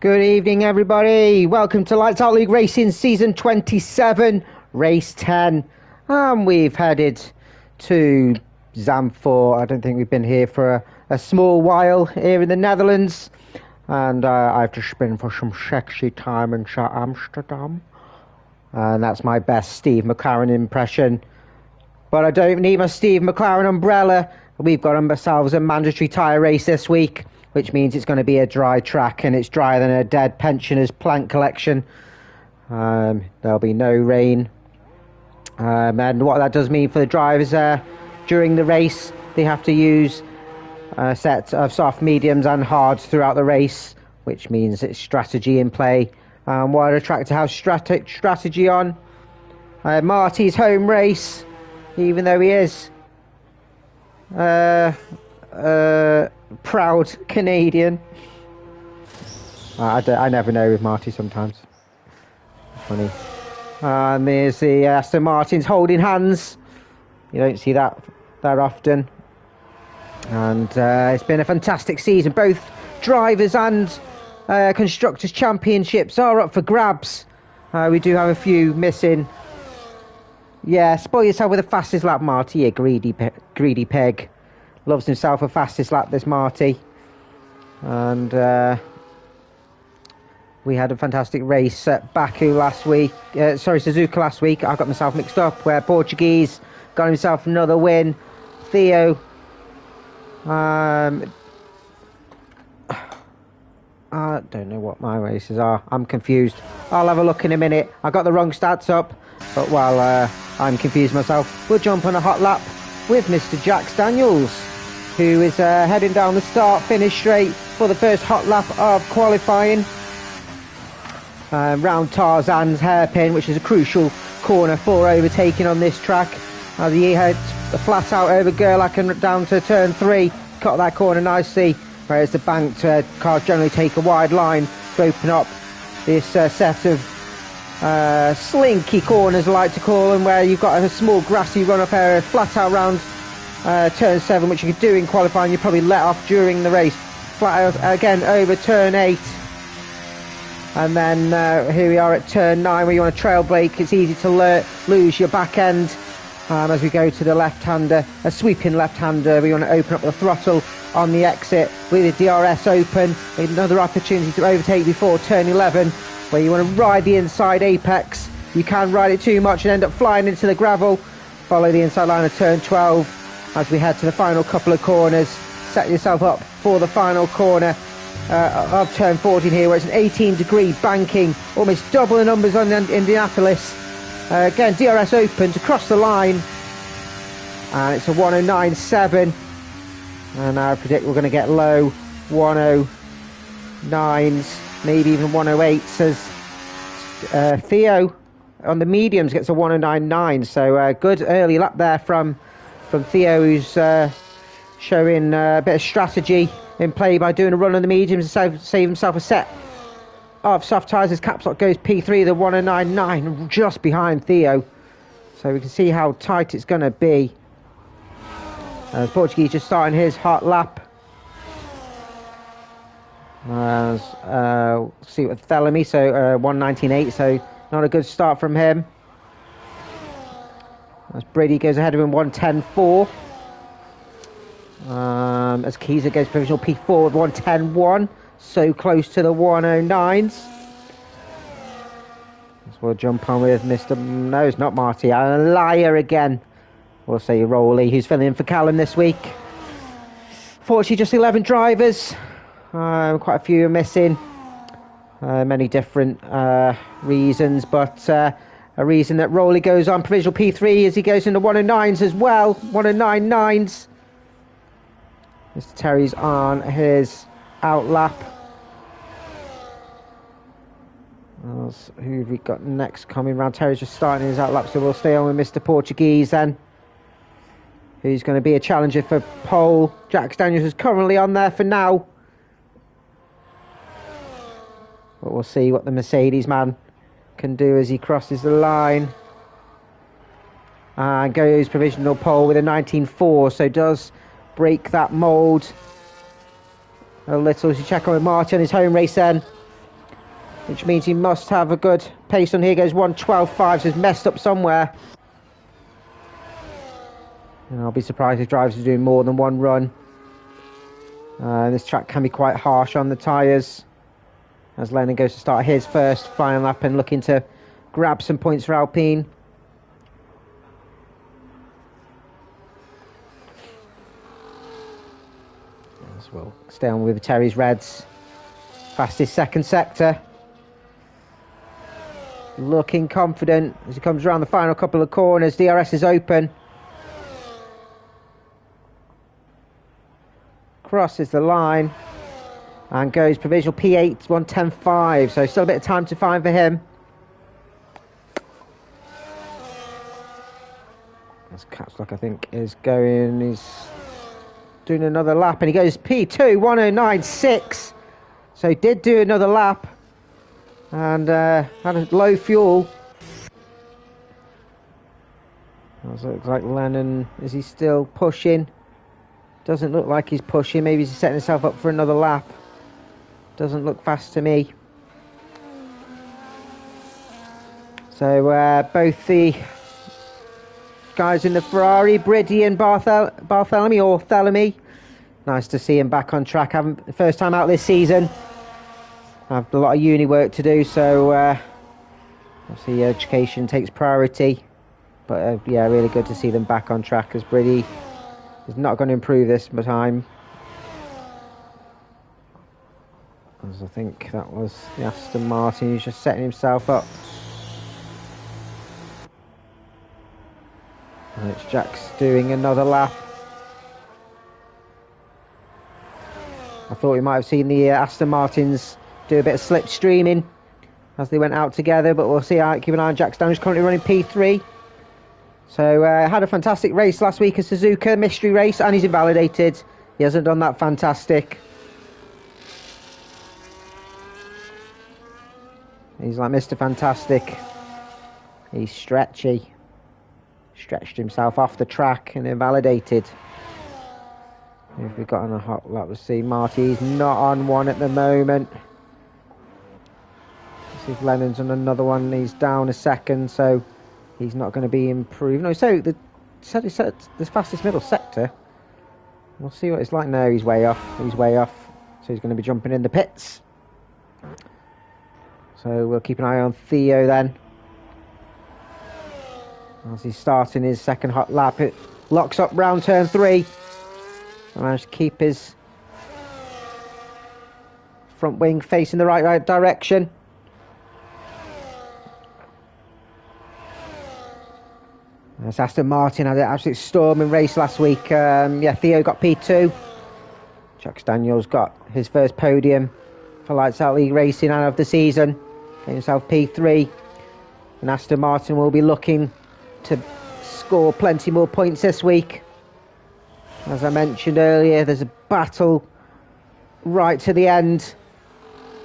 Good evening, everybody. Welcome to Lights Out League Racing Season 27, Race 10. We've headed to Zandvoort. I don't think we've been here for a small while here in the Netherlands. And I've just been for some sexy time in Amsterdam. And that's my best Steve McLaren impression. But I don't need my Steve McLaren umbrella. We've got ourselves a mandatory tyre race this week, which means it's going to be a dry track, and it's drier than a dead pensioner's plant collection. There'll be no rain. And what that does mean for the drivers during the race, they have to use a set of soft, mediums and hards throughout the race, which means it's strategy in play. What a track to have strategy on. Marty's home race, even though he is proud Canadian. I never know with Marty sometimes. Funny. And there's the Aston Martins holding hands. You don't see that often. And it's been a fantastic season. Both drivers and constructors championships are up for grabs. We do have a few missing. Yeah, spoil yourself with the fastest lap, Marty. You greedy pig. Loves himself a fastest lap, this Marty. And we had a fantastic race at Baku last week. Suzuka last week. I got myself mixed up, where Portuguese got himself another win. Theo. I don't know what my races are. I'm confused. I'll have a look in a minute. I got the wrong stats up. But while I'm confused myself, we'll jump on a hot lap with Mr. Jax Daniels, who is heading down the start-finish straight for the first hot lap of qualifying. Round Tarzan's hairpin, which is a crucial corner for overtaking on this track. As he heads flat out over Gerlach and down to turn 3, cut that corner nicely, whereas the banked cars generally take a wide line to open up this set of slinky corners, I like to call them, where you've got a small grassy run-up area flat out round turn 7, which you could do in qualifying. You probably let off during the race. Flat out again over turn 8, and then here we are at turn 9, where you want to trail brake. It's easy to lose your back end as we go to the left-hander, a sweeping left-hander. We want to open up the throttle on the exit with the DRS open. Another opportunity to overtake before turn 11, where you want to ride the inside apex. You can ride it too much and end up flying into the gravel. Follow the inside line of turn 12 as we head to the final couple of corners. Set yourself up for the final corner of turn 14 here, where it's an 18-degree banking, almost double the numbers on Indianapolis. Again, DRS open to cross the line, and it's a 109.7, and I predict we're going to get low 109s, maybe even 108s, as Theo on the mediums gets a 109.9. So good early lap there from Theo, who's showing a bit of strategy in play by doing a run on the mediums and save himself a set of soft tyres. As Caps Lock goes P3, the 109.9, just behind Theo. So we can see how tight it's going to be. Portuguese just starting his hot lap. See what Thelemy, so 119.8, so not a good start from him. As Brady goes ahead of him, 110.4. As Keyser goes provisional P4 with 110.1, so close to the 109s. So we'll jump on with Mr. No, it's not Marty, a liar again. We'll say Rowley, who's filling in for Callum this week. Fortunately, just 11 drivers. Quite a few are missing. Many different reasons, but a reason that Rowley goes on provisional P3 as he goes into 109s as well. 109.9s. Mr. Terry's on his out lap. Who have we got next coming round? Terry's just starting his out lap, so we'll stay on with Mr. Portuguese then, who's going to be a challenger for pole. Jax Daniels is currently on there for now, but we'll see what the Mercedes man can do as he crosses the line and goes provisional pole with a 19.4, so does break that mould a little. As you check on with Marty on his home race then, which means he must have a good pace on here. Goes 1:12.5, so he's messed up somewhere. And I'll be surprised if drivers are doing more than one run. This track can be quite harsh on the tyres, as Lennon goes to start his first final lap and looking to grab some points for Alpine. As we'll stay on with Terry's Reds. Fastest second sector. Looking confident as he comes around the final couple of corners. DRS is open. Crosses the line and goes provisional P8, 1:10.5. So still a bit of time to find for him. As Catchlock, I think, is going, he's doing another lap and he goes P2, 1:09.6. So he did do another lap and had a low fuel. It looks like Lennon, is he still pushing? Doesn't look like he's pushing. Maybe he's setting himself up for another lap. Doesn't look fast to me. So both the guys in the Ferrari, Briddy and Barthélemy, or Thelemy. Nice to see him back on track. First time out this season. I've a lot of uni work to do, so obviously education takes priority. But yeah, really good to see them back on track, as Briddy is not going to improve this time. As I think that was the Aston Martin who's just setting himself up. And it's Jack's doing another lap. I thought we might have seen the Aston Martins do a bit of slipstreaming as they went out together, but we'll see. Keep an eye on Jack Stanley, who's currently running P3. So had a fantastic race last week at Suzuka, mystery race, and he's invalidated. He hasn't done that fantastic. He's like Mr. Fantastic. He's stretchy. Stretched himself off the track and invalidated. If we've got on a hot lap, we'll see. Marty's not on one at the moment. Let's see if Lennon's on another one. He's down a second, so he's not going to be improved. No, so the fastest middle sector. We'll see what it's like now. He's way off. He's way off. So he's going to be jumping in the pits. So we'll keep an eye on Theo then. As he's starting his second hot lap, it locks up round turn 3. Managed to keep his front wing facing the right direction. As Aston Martin had an absolute storming race last week. Theo got P2. Jack Daniels got his first podium for Lights Out League Racing and of the season. Getting himself P3. And Aston Martin will be looking to score plenty more points this week. As I mentioned earlier, there's a battle right to the end,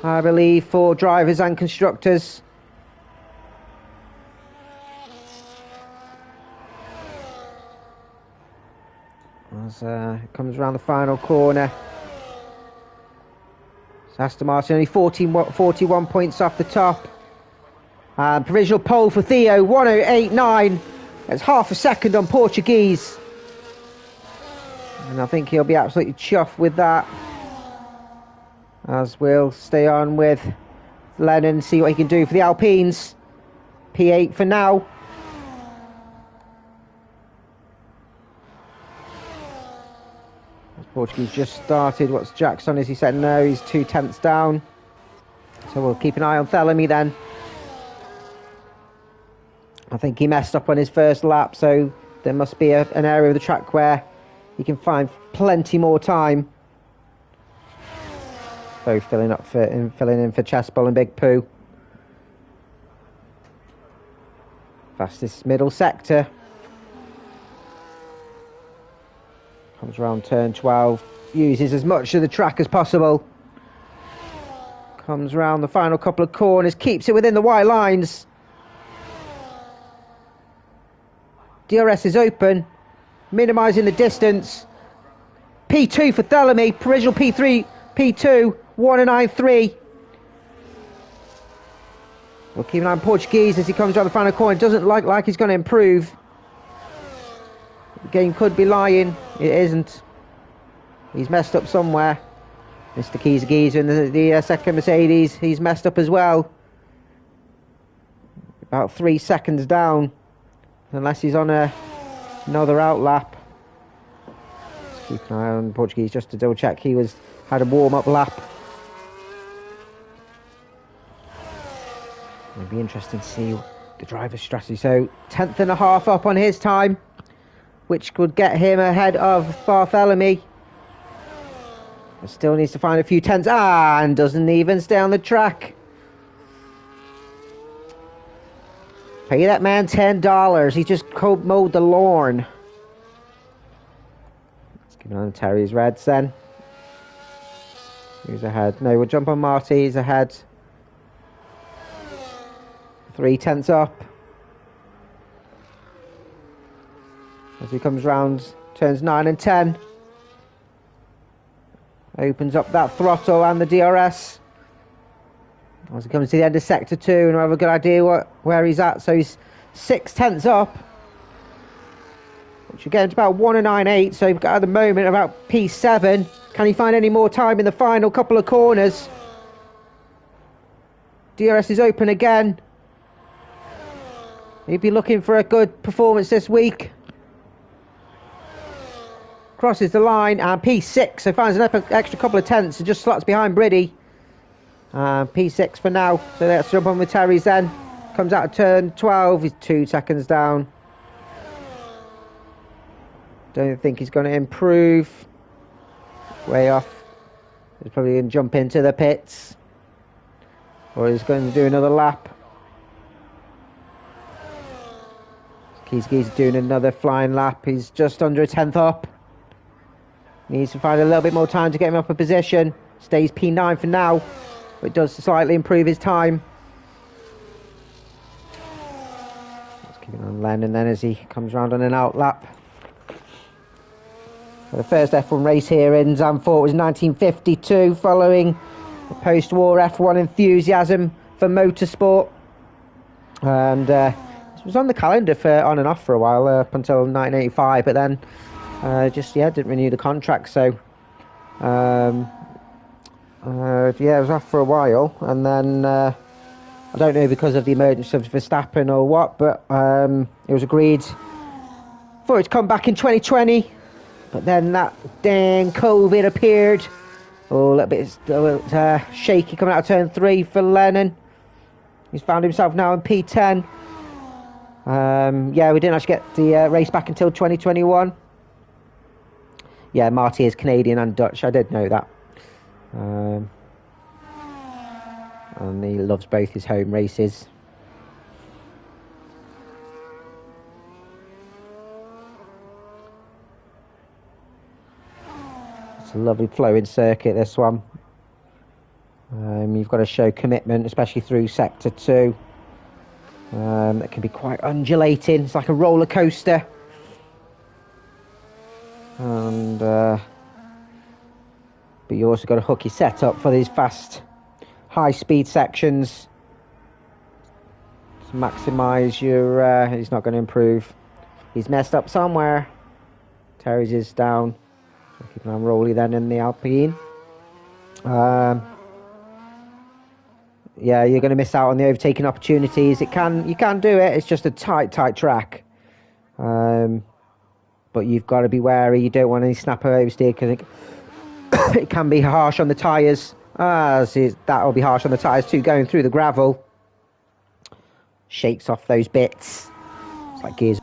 I believe, for drivers and constructors. As it comes around the final corner. So Aston Martin only 41 points off the top. Provisional pole for Theo, 1:08.9. That's half a second on Portuguese. And I think he'll be absolutely chuffed with that. As we'll stay on with Lennon, see what he can do for the Alpines. P8 for now. As Portuguese just started. What's Jack's on? Is he said no, he's 2/10 down. So we'll keep an eye on Thelemy then. I think he messed up on his first lap, so there must be an area of the track where he can find plenty more time. Both filling in for Chessball and Big Pooh. Fastest middle sector. Comes around turn 12. Uses as much of the track as possible. Comes around the final couple of corners. Keeps it within the white lines. DRS is open, minimising the distance. P2 for Thelemy, provisional P3, P2, 1:09.3. We'll keep an eye on Portuguese as he comes around the final corner. It doesn't look like he's going to improve. The game could be lying. It isn't. He's messed up somewhere. Mr. Giza in the second Mercedes. He's messed up as well. About 3 seconds down. Unless he's on another outlap. Let's keep an eye on Portuguese just to double check. He had a warm-up lap. It'll be interesting to see the driver's strategy. So 10th and a half up on his time, which could get him ahead of Bartholomew. But still needs to find a few tenths. And doesn't even stay on the track. Pay that man $10. He just mowed the lawn. Let's keep an eye on Terry's Reds then. Who's ahead? No, we'll jump on Marty. He's ahead. 3 tenths up. As he comes round, turns 9 and 10. Opens up that throttle and the DRS. As he comes to the end of sector 2, and I have a good idea where he's at. So he's 6 tenths up, which again is about 1:09.8. So we've got at the moment about P7. Can he find any more time in the final couple of corners? DRS is open again. He'd be looking for a good performance this week. Crosses the line and P6, so finds an extra couple of tenths and just slots behind Briddy. P6 for now, so let's jump on with Terry's then. Comes out of turn 12, he's 2 seconds down. Don't think he's going to improve. Way off. He's probably going to jump into the pits. Or he's going to do another lap. He's doing another flying lap. He's just under a tenth up. Needs to find a little bit more time to get him up a position. Stays P9 for now, but does slightly improve his time. Let's keep it on Lennon then as he comes round on an out lap. So the first F1 race here in Zandvoort was 1952, following the post-war F1 enthusiasm for motorsport. And it was on the calendar for on and off for a while, up until 1985, but then didn't renew the contract. So it was off for a while, and then I don't know because of the emergence of Verstappen or what, but it was agreed for it to come back in 2020. But then that dang COVID appeared. Oh, a little bit shaky coming out of turn 3 for Lennon. He's found himself now in P10. We didn't actually get the race back until 2021. Yeah, Marty is Canadian and Dutch. I did know that. And he loves both his home races. It's a lovely flowing circuit, this one. You've got to show commitment, especially through sector 2. It can be quite undulating. It's like a roller coaster. And but you also got to hook your setup for these fast, high-speed sections to maximise your. He's not going to improve. He's messed up somewhere. Terry's is down. So keep an eye on Rowley then in the Alpine. Yeah, you're going to miss out on the overtaking opportunities. You can do it. It's just a tight track. But you've got to be wary. You don't want any snapper oversteer because it can be harsh on the tyres. That'll be harsh on the tyres too, going through the gravel. Shakes off those bits. It's like gears.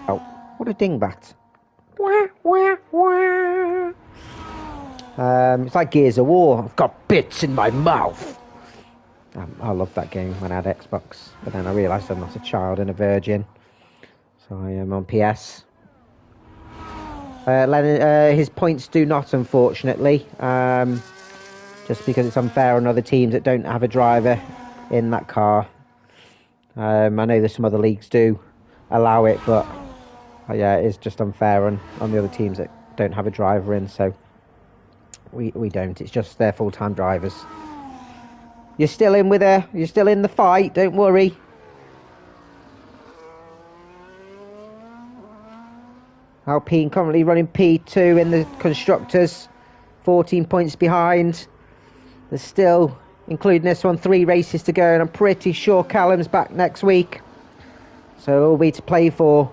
Oh, what a dingbat. Wah, wah, wah. It's like Gears of War. I've got bits in my mouth. I loved that game when I had Xbox, but then I realised I'm not a child and a virgin, so I am on PS. Lennon, his points do not, unfortunately, just because it's unfair on other teams that don't have a driver in that car. I know there's some other leagues do allow it, but yeah, it is just unfair on the other teams that don't have a driver in. So we don't. It's just their full-time drivers. You're still in with her. You're still in the fight. Don't worry. Alpine currently running P2 in the constructors. 14 points behind. There's still, including this one, 3 races to go, and I'm pretty sure Callum's back next week. So it'll be to play for.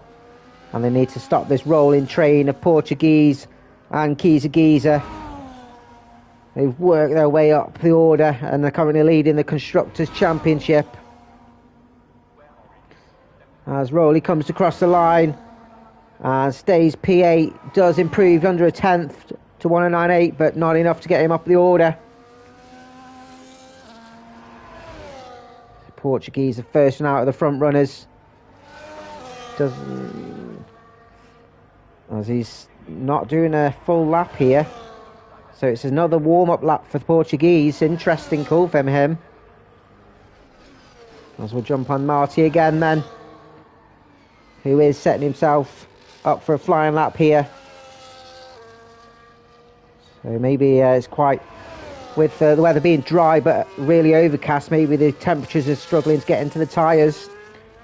And they need to stop this rolling train of Portuguese and Giza. They've worked their way up the order and they're currently leading the Constructors' Championship. As Rowley comes across the line and stays P8, does improve under a tenth to 109.8, but not enough to get him up the order. The Portuguese are first and out of the front runners. As he's not doing a full lap here. So it's another warm-up lap for the Portuguese. Interesting call from him. As we'll jump on Marty again then, who is setting himself up for a flying lap here. So maybe it's quite, with the weather being dry but really overcast, maybe the temperatures are struggling to get into the tyres,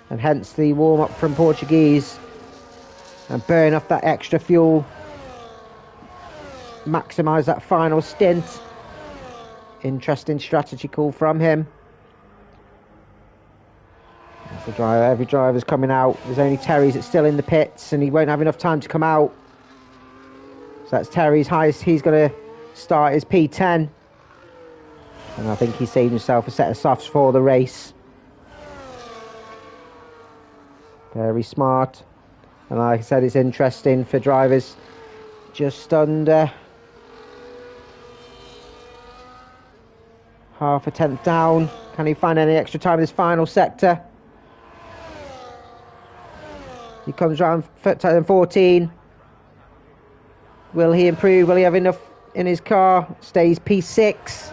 and hence the warm-up from Portuguese, and burn off that extra fuel, maximise that final stint. Interesting strategy call from him. That's the driver. Every driver's coming out. There's only Terry's that's still in the pits, and he won't have enough time to come out. So that's Terry's highest. He's going to start his P10, and I think he's saved himself a set of softs for the race. Very smart. And like I said, it's interesting for drivers just under half a tenth down. Can he find any extra time in this final sector? He comes around 14. Will he improve? Will he have enough in his car? Stays P6.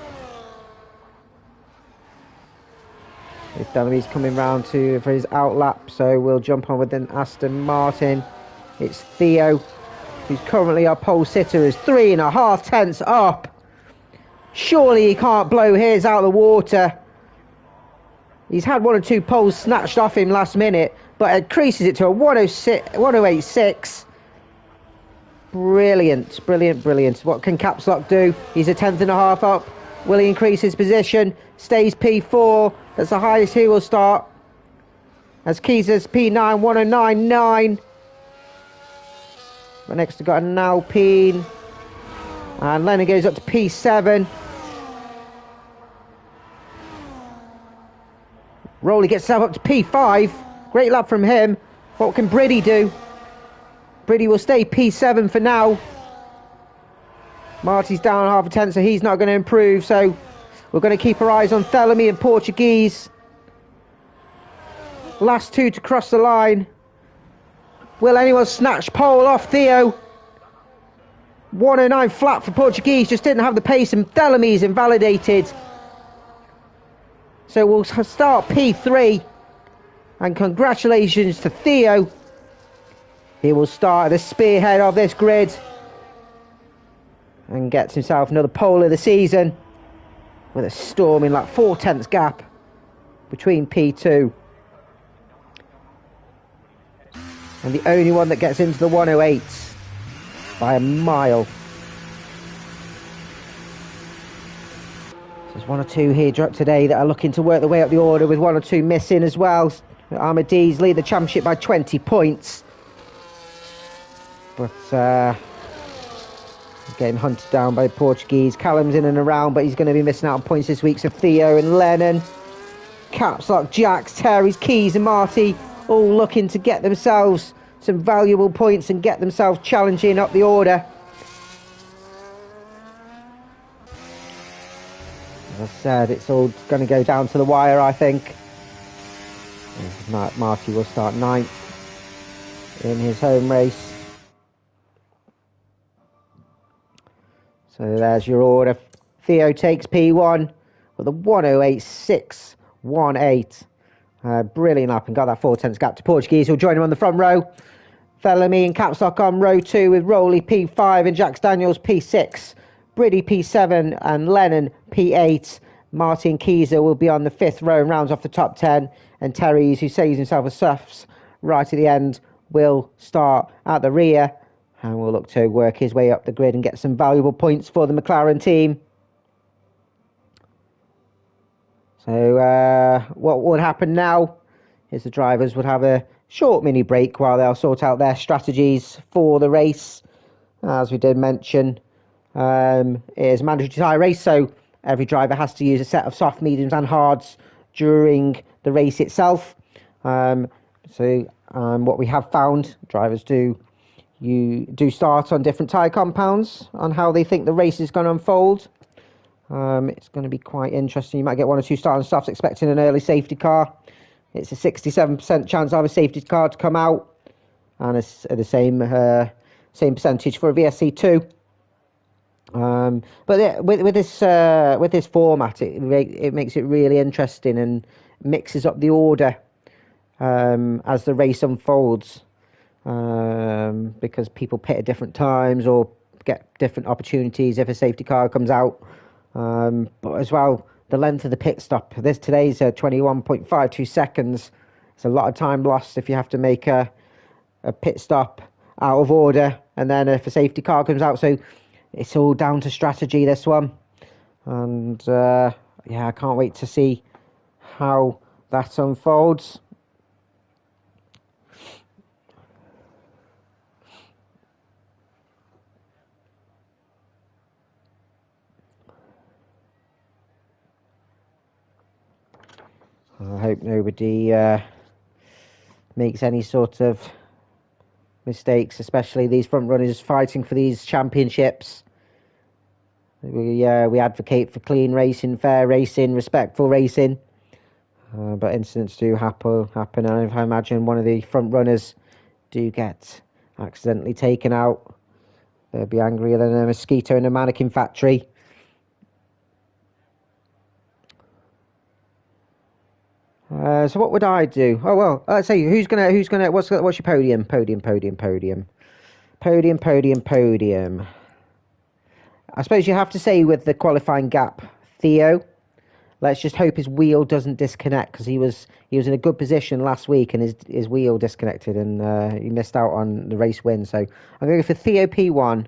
If Bellamy's coming round for his out lap, so we'll jump on with an Aston Martin. It's Theo, who's currently our pole sitter, is 3.5 tenths up. Surely he can't blow his out of the water. He's had 1 or 2 poles snatched off him last minute, but increases it to a 108.6. Brilliant, brilliant, brilliant. What can Caps Lock do? He's a 10.5 up. Will he increase his position? Stays P4. That's the highest he will start. As Keyser's P9, 109.9. But next we've got an Alpine. And Lennon goes up to P7. Rowley gets himself up to P5. Great lap from him. What can Briddy do? Briddy will stay P7 for now. Marty's down half a tenth, so he's not going to improve. So we're going to keep our eyes on Thelemy and Portuguese. Last 2 to cross the line. Will anyone snatch pole off Theo? 109 flat for Portuguese. Just didn't have the pace, and Thelemmy's invalidated. So we'll start P3. And congratulations to Theo. He will start at the spearhead of this grid and gets himself another pole of the season with a storming like 4 tenths gap between P2 and the only one that gets into the 108s by a mile. There's 1 or 2 here today that are looking to work their way up the order, with 1 or 2 missing as well. Armadies lead the championship by 20 points. But getting hunted down by Portuguese. Callum's in and around, but he's going to be missing out on points this week. So Theo and Lennon, Caps Lock, Jax, Terry's, Keys and Marty, all looking to get themselves some valuable points and get themselves challenging up the order. As I said, it's all going to go down to the wire, I think. Marty will start 9th in his home race. So there's your order. Theo takes P1 with a 108.618. Brilliant up and got that 4 tenths gap to Portuguese, who'll join him on the front row. Bellamy and Caps Lock on row 2 with Rowley P5 and Jax Daniels P6. Briddy P7 and Lennon P8. Martin Keyser will be on the 5th row and rounds off the top 10. And Terry, who saves himself a Suffs right at the end, will start at the rear and will look to work his way up the grid and get some valuable points for the McLaren team. So what would happen now is the drivers would have a short mini break while they'll sort out their strategies for the race. As we did mention, it is a mandatory tyre race, so every driver has to use a set of soft, mediums and hards during the race itself. What we have found, drivers do start on different tyre compounds on how they think the race is going to unfold. It's going to be quite interesting. You might get 1 or 2 start and stops expecting an early safety car. It's a 67% chance of a safety car to come out, and it's the same percentage for a VSC2. But with this format, it makes it really interesting and mixes up the order as the race unfolds, because people pit at different times or get different opportunities if a safety car comes out. But as well, the length of the pit stop. Today's 21.52 seconds. It's a lot of time lost if you have to make a pit stop out of order, and then if a safety car comes out. So it's all down to strategy, this one. And I can't wait to see how that unfolds. I hope nobody makes any sort of mistakes, especially these front runners fighting for these championships. We advocate for clean racing, fair racing, respectful racing, but incidents do happen, and if I imagine one of the front runners do get accidentally taken out, they'll be angrier than a mosquito in a mannequin factory. So what would I do? Oh well, let's say who's gonna what's your podium? I suppose you have to say with the qualifying gap, Theo. Let's just hope his wheel doesn't disconnect, because he was in a good position last week and his wheel disconnected and he missed out on the race win. So I'm going to go for Theo P1.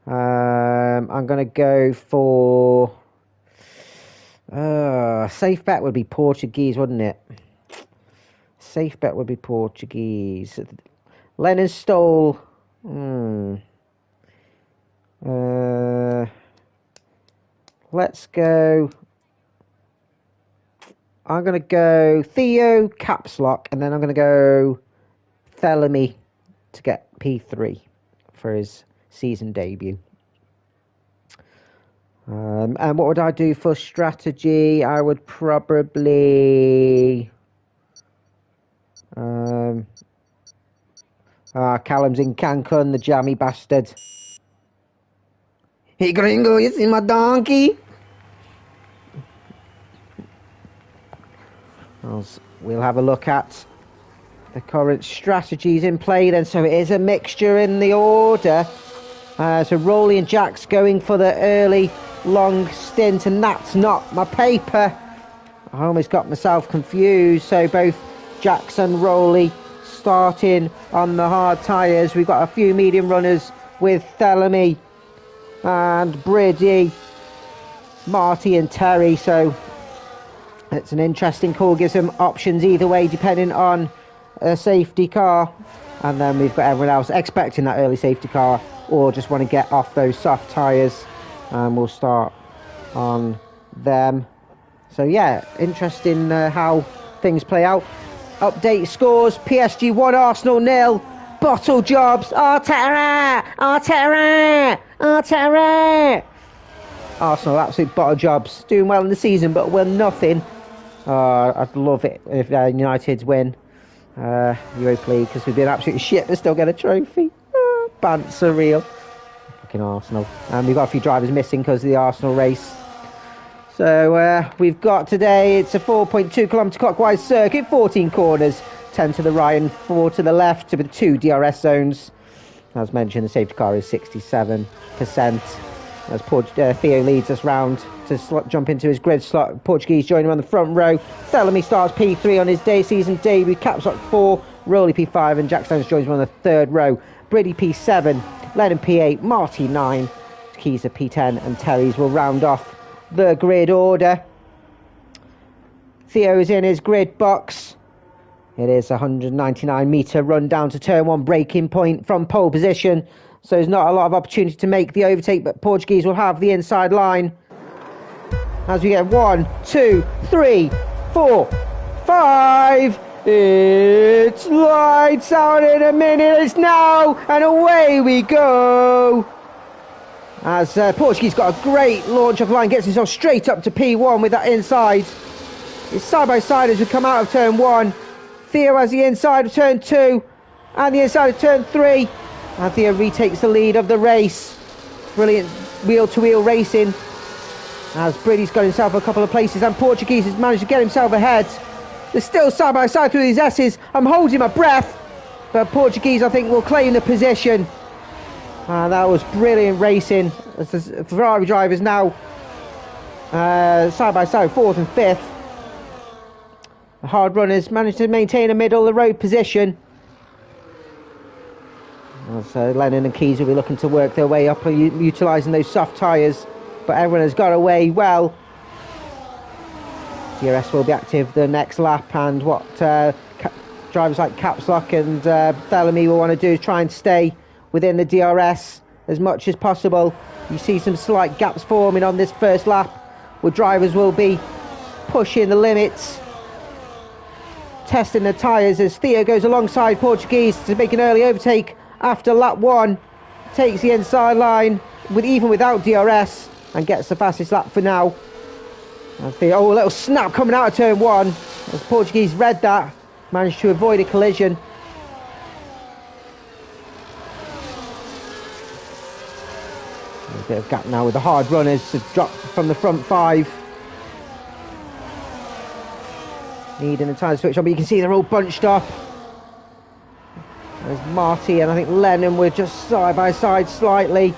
I'm going to go for safe bet would be Portuguese, wouldn't it? Safe bet would be Portuguese. Lennon Stoll. Let's go. I'm going to go Theo caps lock, and then I'm going to go Thelemy to get P3 for his season debut. And what would I do for strategy? I would probably... Callum's in Cancun, the jammy bastard. Hey gringo, you see my donkey? We'll have a look at the current strategies in play then. So it is a mixture in the order. So Rowley and Jack's going for the early long stint, and that's not my paper. I almost got myself confused. So both Jax and Rowley starting on the hard tyres. We've got a few medium runners with Thelemy and Briddy, Marty and Terry. So it's an interesting call, gives them options either way depending on a safety car. And then we've got everyone else expecting that early safety car or just want to get off those soft tyres, and we'll start on them. So yeah, interesting how things play out. Update scores: PSG 1, Arsenal 0. Bottle jobs, Arteta! Arsenal, absolute bottle jobs. Doing well in the season, but we're nothing. I'd love it if United win Europa League, because we've been absolutely shit but still get a trophy. Banter real. Fucking Arsenal. And we've got a few drivers missing because of the Arsenal race. So we've got today, it's a 4.2 kilometre clockwise circuit, 14 corners, 10 to the right and 4 to the left, with 2 DRS zones. As mentioned, the safety car is 67%. as Theo leads us round to jump into his grid slot. Portuguese join him on the front row. Thelemy starts P3 on his season debut. Capsock 4, Rowley P5, and Jack Stones joins him on the third row. Brady P7, Lennon P8, Marty 9, Keezer P10, and Terry's will round off the grid order. Theo's in his grid box. It is a 199 metre run down to turn 1 braking point from pole position. So there's not a lot of opportunity to make the overtake, but Portuguese will have the inside line. As we get 1, 2, 3, 4, 5. It's lights out in a minute. It's now, and away we go. As Portuguese got a great launch off line, gets himself straight up to P1 with that inside. It's side by side as we come out of turn 1. Theo has the inside of turn 2 and the inside of turn 3. And Theo retakes the lead of the race. Brilliant wheel-to-wheel racing as Brady's got himself a couple of places, and Portuguese has managed to get himself ahead. They're still side by side through these S's. I'm holding my breath, but Portuguese, I think, will claim the position. That was brilliant racing as the Ferrari drivers now side by side, 4th and 5th. The hard runners managed to maintain a middle of the road position. So Lennon and Keys will be looking to work their way up, utilising those soft tyres, but everyone has got away well. DRS will be active the next lap, and what drivers like Capslock and Thelemy will want to do is try and stay within the DRS as much as possible. You see some slight gaps forming on this first lap, where drivers will be pushing the limits, testing the tyres as Theo goes alongside Portuguese to make an early overtake after lap 1. Takes the inside line even without DRS and gets the fastest lap for now. And Theo, a little snap coming out of turn 1 as Portuguese read that, managed to avoid a collision. A bit of gap now with the hard runners to drop from the front 5. Needing a time switch on, but you can see they're all bunched up. There's Marty and I think Lennon were just side by side slightly.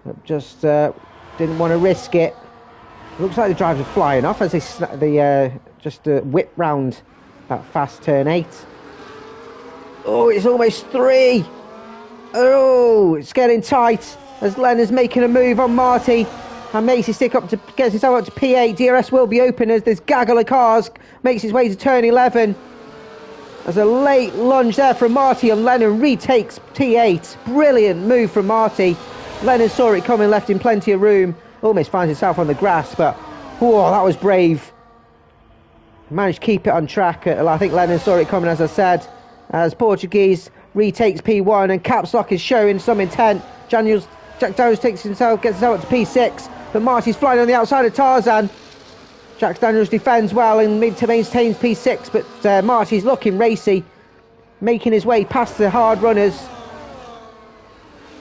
But just didn't want to risk it. Looks like the drivers are flying off as they just whip round that fast turn 8. Oh, it's almost 3. Oh, it's getting tight as Lennon's making a move on Marty and makes his stick up to, gets himself up to P8. DRS will be open as this gaggle of cars makes its way to turn 11. There's a late lunge there from Marty, and Lennon retakes T8. Brilliant move from Marty. Lennon saw it coming, left him plenty of room. Almost finds himself on the grass, but whoa, that was brave. Managed to keep it on track. I think Lennon saw it coming, as I said. As Portuguese retakes P1 and Capslock is showing some intent. Jack Daniels gets himself up to P6, but Marty's flying on the outside of Tarzan. Jack Daniels defends well and maintains P6, but Marty's looking racy, making his way past the hard runners.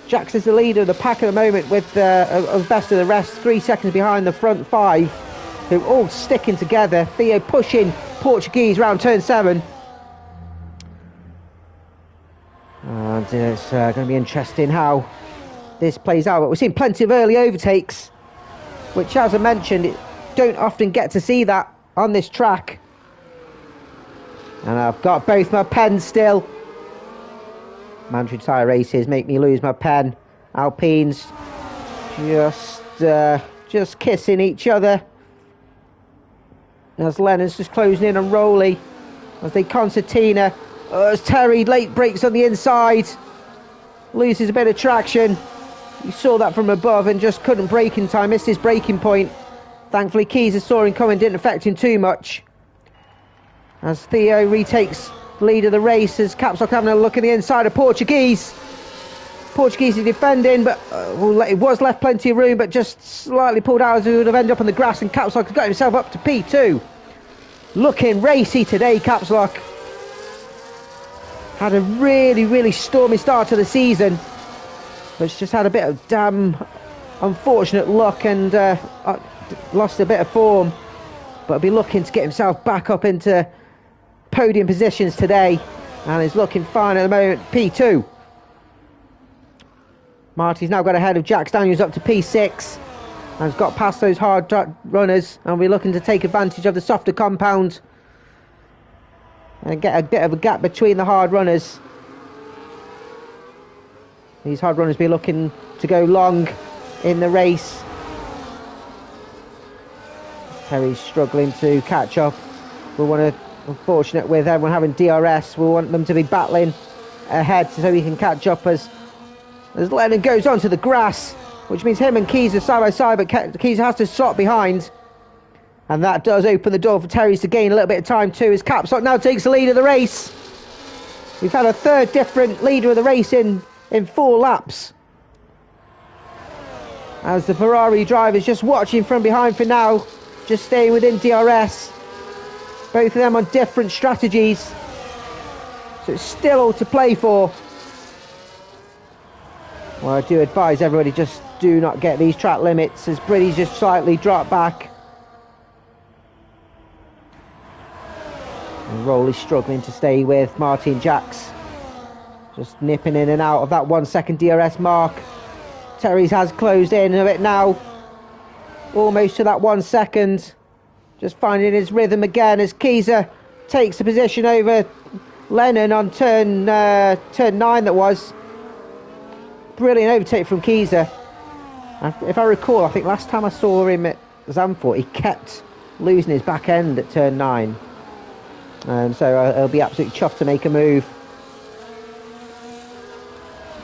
Jax is the leader of the pack at the moment with best of the rest, 3 seconds behind the front 5, who are all sticking together. Theo pushing Portuguese round turn 7. And it's going to be interesting how this plays out. But we're seeing plenty of early overtakes, which, as I mentioned, don't often get to see that on this track. And I've got both my pens still. Mandatory tyre races make me lose my pen. Alpines just kissing each other as Lennon's just closing in on Rowley as they concertina. As Terry late brakes on the inside, loses a bit of traction. You saw that from above and just couldn't brake in time, missed his braking point. Thankfully Keys saw him coming, didn't affect him too much. As Theo retakes the lead of the race, as Capslock having a look at the inside of Portuguese. Portuguese is defending, but it was left plenty of room, but just slightly pulled out as he would have ended up on the grass, and Capslock has got himself up to P2. Looking racy today, Capslock. Had a really, really stormy start to the season, but it's just had a bit of damn unfortunate luck and lost a bit of form, but he'll be looking to get himself back up into podium positions today, and is looking fine at the moment. P2. Marty's now got ahead of Jax Daniels up to P6 and has got past those hard runners, and we're looking to take advantage of the softer compound and get a bit of a gap between the hard runners. These hard runners be looking to go long in the race. Terry's struggling to catch up. We want to, unfortunate with everyone having DRS, we want them to be battling ahead so he can catch up as Lennon goes onto the grass, which means him and Keys are side by side, but Keys has to slot behind. And that does open the door for Terry's to gain a little bit of time too, as Capsock now takes the lead of the race. We've had a third different leader of the race in 4 laps. As the Ferrari driver's just watching from behind for now, just staying within DRS. Both of them on different strategies, so it's still all to play for. Well, I do advise everybody just do not get these track limits, as Briddy's just slightly dropped back. And Rowley's struggling to stay with Martin Jax, just nipping in and out of that 1 second DRS mark. Terry's has closed in a bit now, almost to that 1 second. Just finding his rhythm again as Keyser takes a position over Lennon on turn 9 that was. Brilliant overtake from Keyser. If I recall, I think last time I saw him at Zandvoort, he kept losing his back end at turn 9. So he'll be absolutely chuffed to make a move.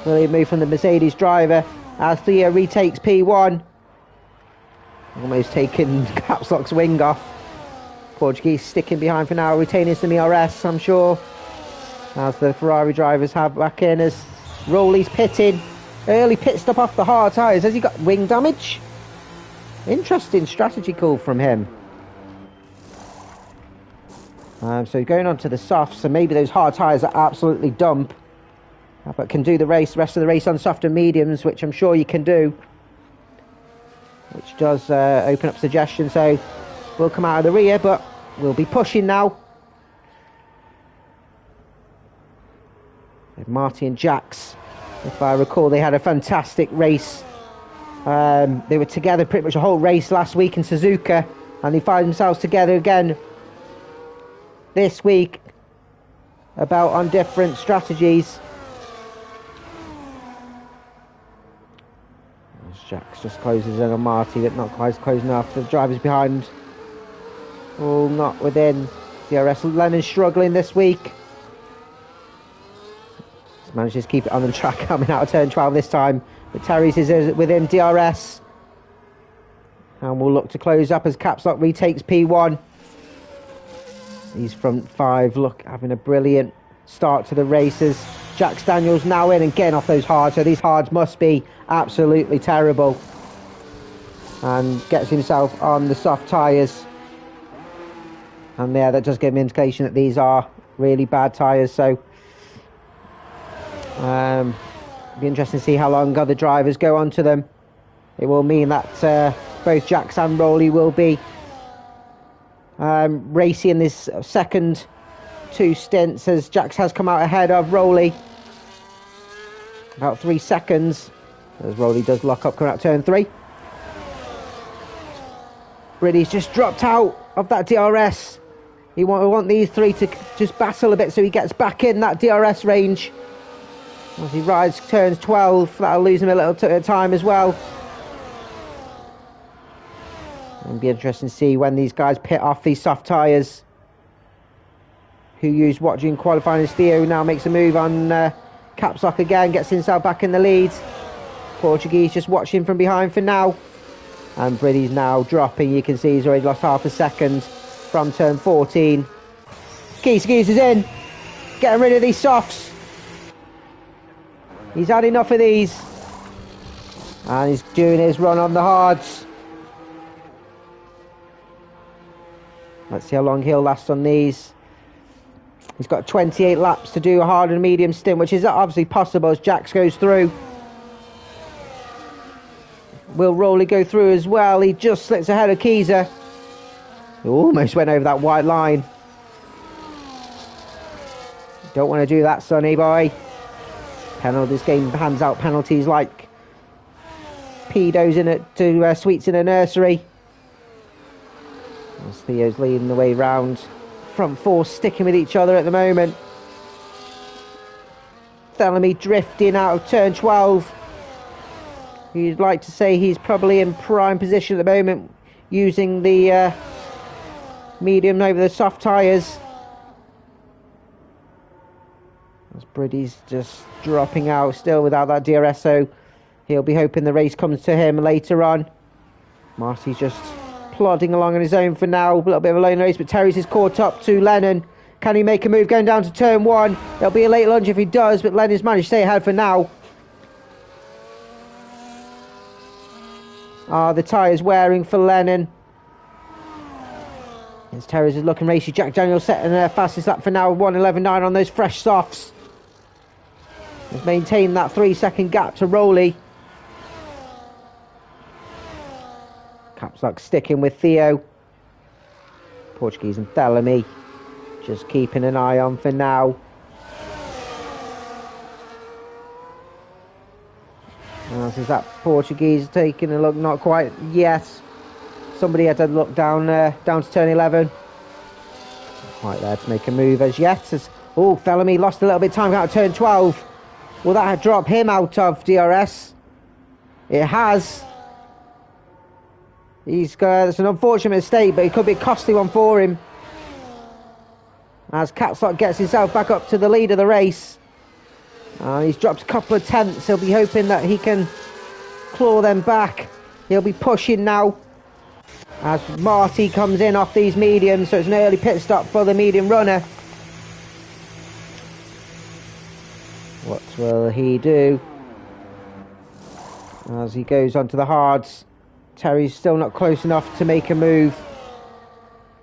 Brilliant move from the Mercedes driver as Theo retakes P1. Almost taking Capslock's wing off. Portuguese sticking behind for now, retaining some ERS, I'm sure. As the Ferrari drivers have back in, as Rowley's pitting. Early pit stop off the hard tyres. Has he got wing damage? Interesting strategy call from him. So going on to the softs, so maybe those hard tyres are absolutely dump. But can do the rest of the race on soft and mediums, which I'm sure you can do. Which does open up suggestions, so we'll come out of the rear, but we'll be pushing now. Marty and Jax, if I recall, they had a fantastic race. They were together pretty much the whole race last week in Suzuka, and they find themselves together again this week, about on different strategies. Jax just closes in on Marty, but not quite close enough. The drivers behind, all not within DRS. Lennon's struggling this week. Just manages to keep it on the track, coming out of turn 12 this time. But Terry's is within DRS. And we'll look to close up as Capslock retakes P1. These front 5 look having a brilliant start to the races. Jax Daniels now in and getting off those hards, so these hards must be absolutely terrible. And gets himself on the soft tyres. And yeah, that does give an indication that these are really bad tyres, so be interesting to see how long other drivers go onto them. It will mean that both Jax and Rowley will be racing this second 2 stints, as Jax has come out ahead of Rowley about 3 seconds, as Rowley does lock up coming out turn 3. Briddy's just dropped out of that DRS. We want these 3 to just battle a bit so he gets back in that DRS range. As he rides turns 12, that'll lose him a little bit of time as well. It'll be interesting to see when these guys pit off these soft tyres. Who used watching qualifying as Theo now makes a move on Capslock again, gets himself back in the lead. Portuguese just watching from behind for now. And Briddy's now dropping. You can see he's already lost half a second from turn 14. Keys is in. Getting rid of these softs. He's had enough of these. And he's doing his run on the hards. Let's see how long he'll last on these. He's got 28 laps to do a hard and medium stint, which is obviously possible as Jax goes through. Will Rowley go through as well? He just slips ahead of Keyser, who almost went over that white line. Don't want to do that, Sonny boy. This game hands out penalties like pedos in it to sweets in a nursery. As Theo's leading the way round. Front four sticking with each other at the moment. Thelemy drifting out of turn 12. You'd like to say he's probably in prime position at the moment, using the medium over the soft tyres. As Briddy's just dropping out still without that DRS, so he'll be hoping the race comes to him later on. Marty's just plodding along on his own for now. A little bit of a lone race, but Terry's is caught up to Lennon. Can he make a move going down to turn 1? There'll be a late lunge if he does, but Lennon's managed to stay ahead for now. The tyres wearing for Lennon. As Terry's is looking racy. Jack Daniels setting their fastest lap for now, 1:11.9 on those fresh softs. Has maintained that 3-second gap to Rowley. Caps Lock sticking with Theo. Portuguese and Thelemy just keeping an eye on for now. Is that Portuguese taking a look? Not quite yet. Somebody had to look down to turn 11. Not quite there to make a move as yet. Thelemy lost a little bit of time out of turn 12. Will that drop him out of DRS? It has. It's an unfortunate mistake, but it could be a costly one for him. As Catslock gets himself back up to the lead of the race. He's dropped a couple of tenths. He'll be hoping that he can claw them back. He'll be pushing now. As Marty comes in off these mediums, so it's an early pit stop for the medium runner. What will he do? As he goes onto the hards. Terry's still not close enough to make a move.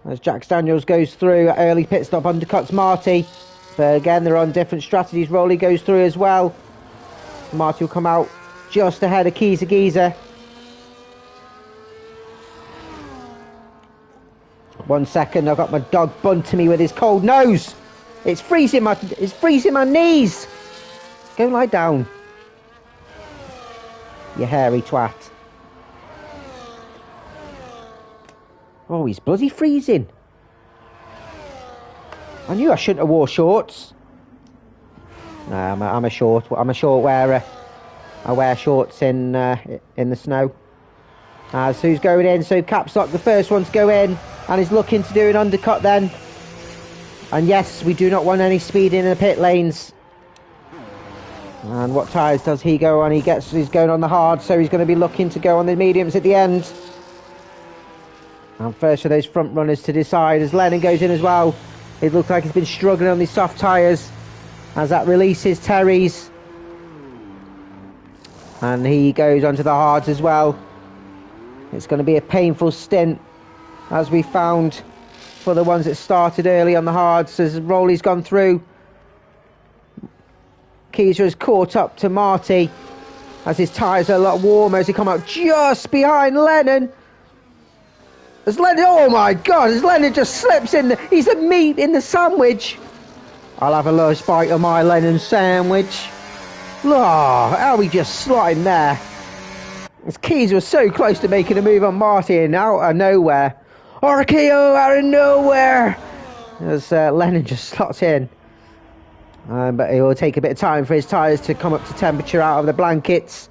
As Jack Daniels goes through, early pit stop undercuts Marty. But again, they're on different strategies. Rowley goes through as well. Marty will come out just ahead of Keezer Geezer. 1 second, I've got my dog bunting me with his cold nose. It's freezing my knees. Go lie down, you hairy twat. Oh, he's bloody freezing. I knew I shouldn't have wore shorts. No, I'm a short wearer. I wear shorts in the snow. As who's going in? So Caps Lock, the first one to go in, and he's looking to do an undercut then. And yes, we do not want any speed in the pit lanes. And what tyres does he go on? He's going on the hard, so he's going to be looking to go on the mediums at the end. And first for those front runners to decide as Lennon goes in as well. It looks like he's been struggling on these soft tyres as that releases Terry's. And he goes onto the hards as well. It's going to be a painful stint, as we found, for the ones that started early on the hards. As Rowley's gone through, Keezer has caught up to Marty as his tyres are a lot warmer as he come out just behind Lennon. As Lennon, oh my God, as Lennon just slips in, he's the meat in the sandwich. I'll have a last bite of my Lennon sandwich. Oh, how we just slotting there. As Keezer was so close to making a move on Marty and out of nowhere. RKO out of nowhere. As Lennon just slots in. But it will take a bit of time for his tyres to come up to temperature out of the blankets.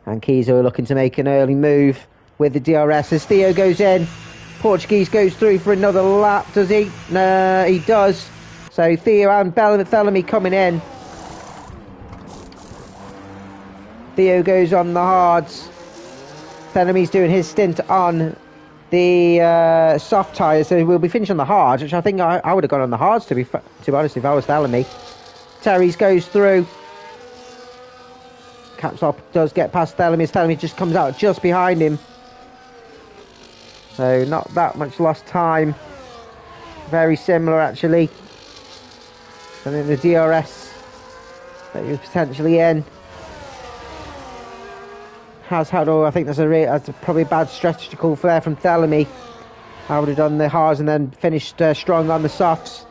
And Keezer are looking to make an early move with the DRS as Theo goes in. Portuguese goes through for another lap, does he? No, he does. So Theo and Thelemy coming in. Theo goes on the hards. Thelemy's doing his stint on the soft tyres, so we'll be finishing on the hards, which I think I would have gone on the hards, to be honest, if I was Thelemy. Terry's goes through. Caps Lock does get past Thelemy. Thelemy just comes out just behind him. So not that much lost time. Very similar actually. I think the DRS that he was potentially in has had, I think that's probably a bad strategy call for there from Thelemy. I would have done the hards and then finished strong on the softs.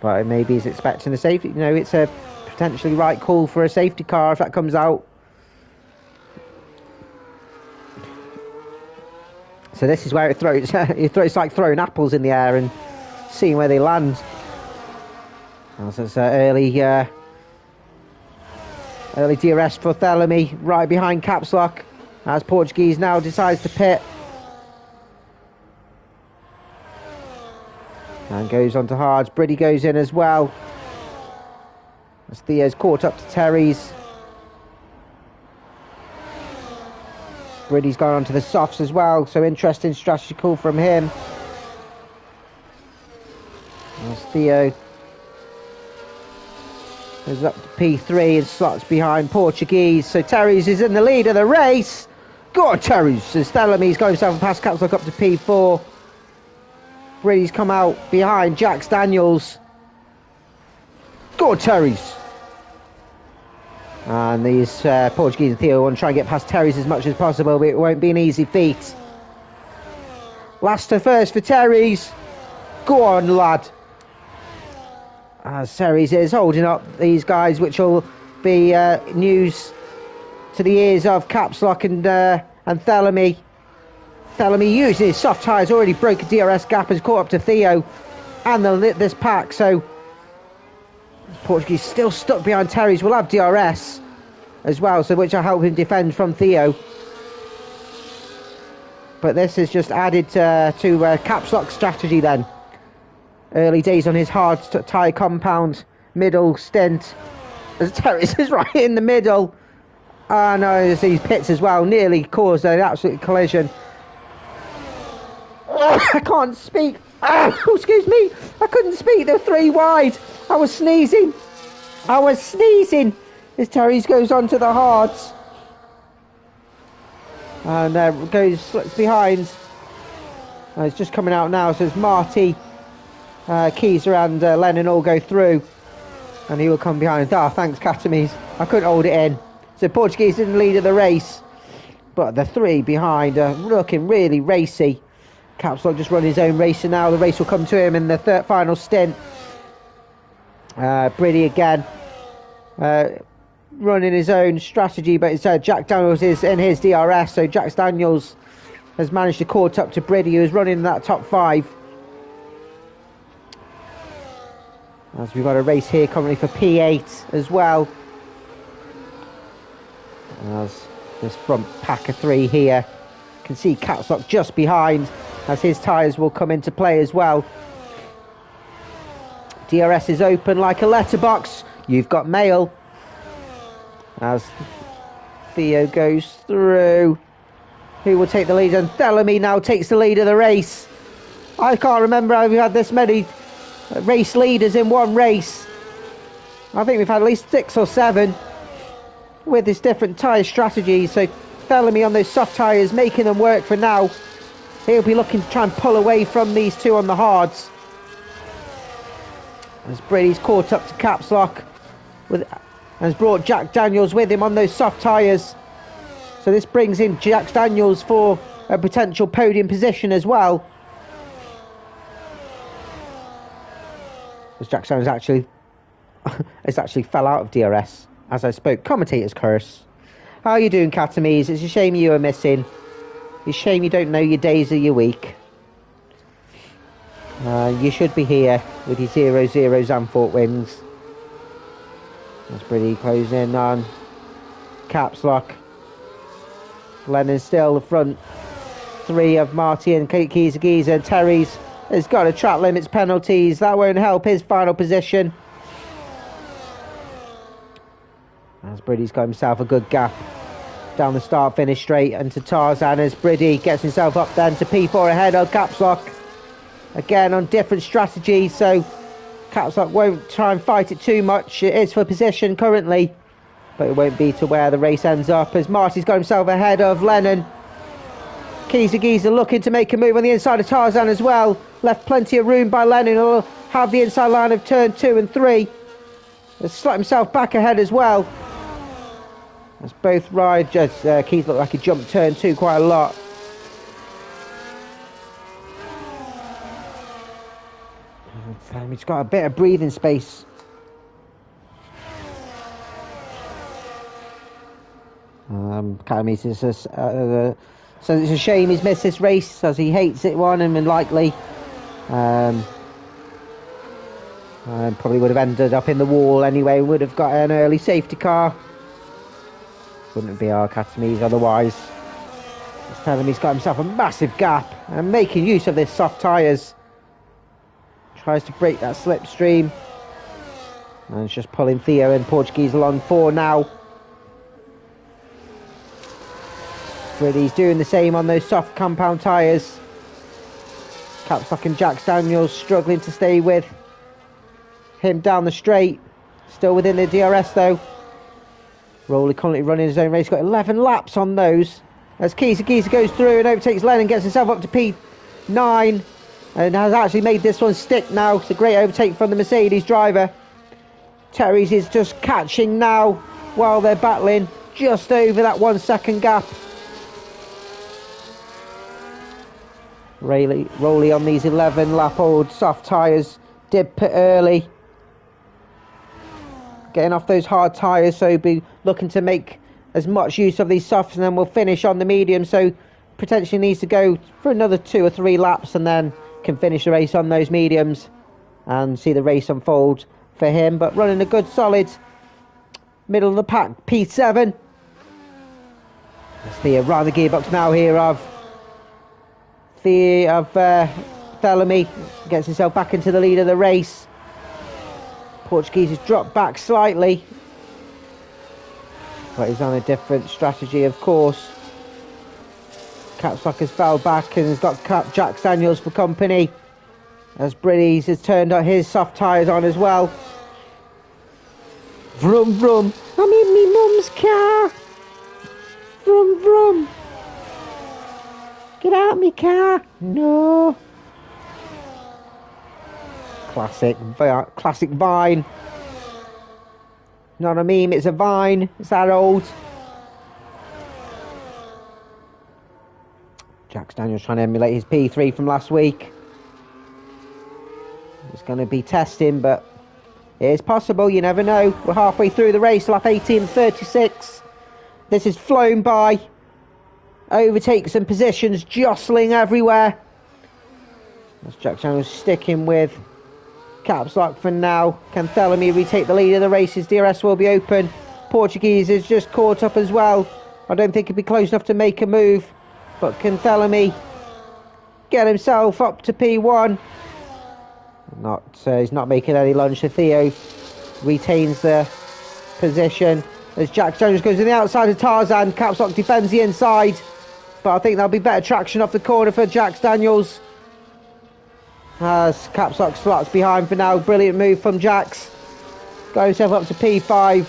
But maybe he's expecting a safety. It's a potentially right call for a safety car if that comes out. So this is where it throws. It's like throwing apples in the air and seeing where they land. As it's early DRS for Thelemy, right behind Caps Lock, as Portuguese now decides to pit. And goes on to hards. Briddy goes in as well. As Theo's caught up to Terry's. Briddy's gone on to the softs as well, so interesting strategy call from him. As Theo goes up to P3 and slots behind Portuguese. So Terry's is in the lead of the race. Go on, Terry's. As Thelemmy's got himself past Caps Lock up to P4. Briddy's come out behind Jax Daniels. Go on, Terry's. And these Portuguese and Theo want to try and get past Terry's as much as possible, but it won't be an easy feat. Last to first for Terry's. Go on, lad. As Terry's is holding up these guys, which will be news to the ears of Caps Lock and Thellemy. Thellemy using his soft tyres, already broke a DRS gap, has caught up to Theo and this pack, so Portuguese still stuck behind Terry's. Will have DRS as well, so which will help him defend from Theo. But this is just added to Caps Lock strategy then. Early days on his hard tyre compound, middle stint. As Terry's is right in the middle. Oh no, these pits as well, nearly caused an absolute collision. Oh, I can't speak. Oh, excuse me, I couldn't speak. They're 3 wide. I was sneezing. As Terry's goes on to the hards. And slips behind. It's just coming out now, so it's Marty, Keezer and Lennon all go through. And he will come behind. Thanks, Catamies. I couldn't hold it in. So Portuguese in the lead of the race. But the 3 behind are looking really racy. Caps Lock just run his own race, and now the race will come to him in the final stint. Briddy again running his own strategy, but it's Jack Daniels is in his DRS, so Jack Daniels has managed to caught up to Briddy, who is running in that top 5. As we've got a race here currently for P8 as well. As this front pack of 3 here, you can see Caps Lock just behind, as his tyres will come into play as well. DRS is open like a letterbox. You've got mail. As Theo goes through. Who will take the lead? And Thellemy now takes the lead of the race. I can't remember how we've had this many race leaders in one race. I think we've had at least 6 or 7 with this different tyre strategy. So Thellemy on those soft tyres, making them work for now. He'll be looking to try and pull away from these 2 on the hards. As Brady's caught up to Caps Lock has brought Jack Daniels with him on those soft tyres. So this brings in Jack Daniels for a potential podium position as well. As Jack Daniels actually fell out of DRS as I spoke. Commentator's curse. How are you doing, Catamies? It's a shame you are missing. It's a shame you don't know your days or your week. You should be here with your 0-0 Zandvoort wins. That's pretty closing in on Caps Lock. Lennon still the front 3 of Marty and Keezer and Terry's has got a track limits penalties. That won't help his final position. As Briddy's got himself a good gap down the start finish straight and to Tarzan, as Briddy gets himself up then to P4 ahead of Caps Lock. Again on different strategy, so Caps Lock won't try and fight it too much. It is for position currently, but it won't be to where the race ends up, as Marty's got himself ahead of Lennon. Keezer looking to make a move on the inside of Tarzan as well. Left plenty of room by Lennon, who will have the inside line of turn 2 and 3. Has slot himself back ahead as well. As both ride, Keith looked like he jumped turn 2 quite a lot. He's got a bit of breathing space. Academy is So it's a shame he's missed this race, as he hates it one, and likely probably would have ended up in the wall anyway. Would have got an early safety car. Wouldn't be our Academies otherwise. He's telling me he's got himself a massive gap and making use of this soft tyres. Tries to break that slipstream. And it's just pulling Theo and Portuguese along 4 now. He's doing the same on those soft compound tyres. Capstock and Jax Daniels struggling to stay with him down the straight. Still within the DRS though. Rowley currently running his own race. Got 11 laps on those. As Kisa goes through and overtakes Lennon, gets himself up to P9. And has actually made this one stick now. It's a great overtake from the Mercedes driver. Terry's is just catching now while they're battling. Just over that 1 second gap. Rowley on these 11 lap old soft tyres. Did pit early. Getting off those hard tyres, so be looking to make as much use of these softs, and then we'll finish on the medium. So potentially needs to go for another 2 or 3 laps and then can finish the race on those mediums and see the race unfold for him. But running a good solid middle of the pack, P7. That's the around the gearbox now here of Thelemy. Gets himself back into the lead of the race. Portuguese has dropped back slightly, but he's on a different strategy, of course. Capstock has fell back and has got Jax Daniels for company, as Briddies has turned out his soft tyres on as well. Vroom vroom, I'm in me mum's car. Vroom vroom. Get out of me car. No. Classic Vine. Not a meme, it's a Vine. It's that old. Jax Daniels trying to emulate his P3 from last week. It's going to be testing, but it is possible, you never know. We're halfway through the race, lap 18:36. This is flown by. Overtakes and positions jostling everywhere. As Jax Daniels sticking with Capstock for now. Can Thelemy retake the lead of the race? His DRS will be open. Portuguese is just caught up as well. I don't think he'll be close enough to make a move. But can Thelemy get himself up to P1? He's not making any lunge. So Theo retains the position. As Jax Daniels goes to the outside of Tarzan. Capstock defends the inside. But I think there'll be better traction off the corner for Jax Daniels. As Capstock slots behind for now. Brilliant move from Jax. Got himself up to P5.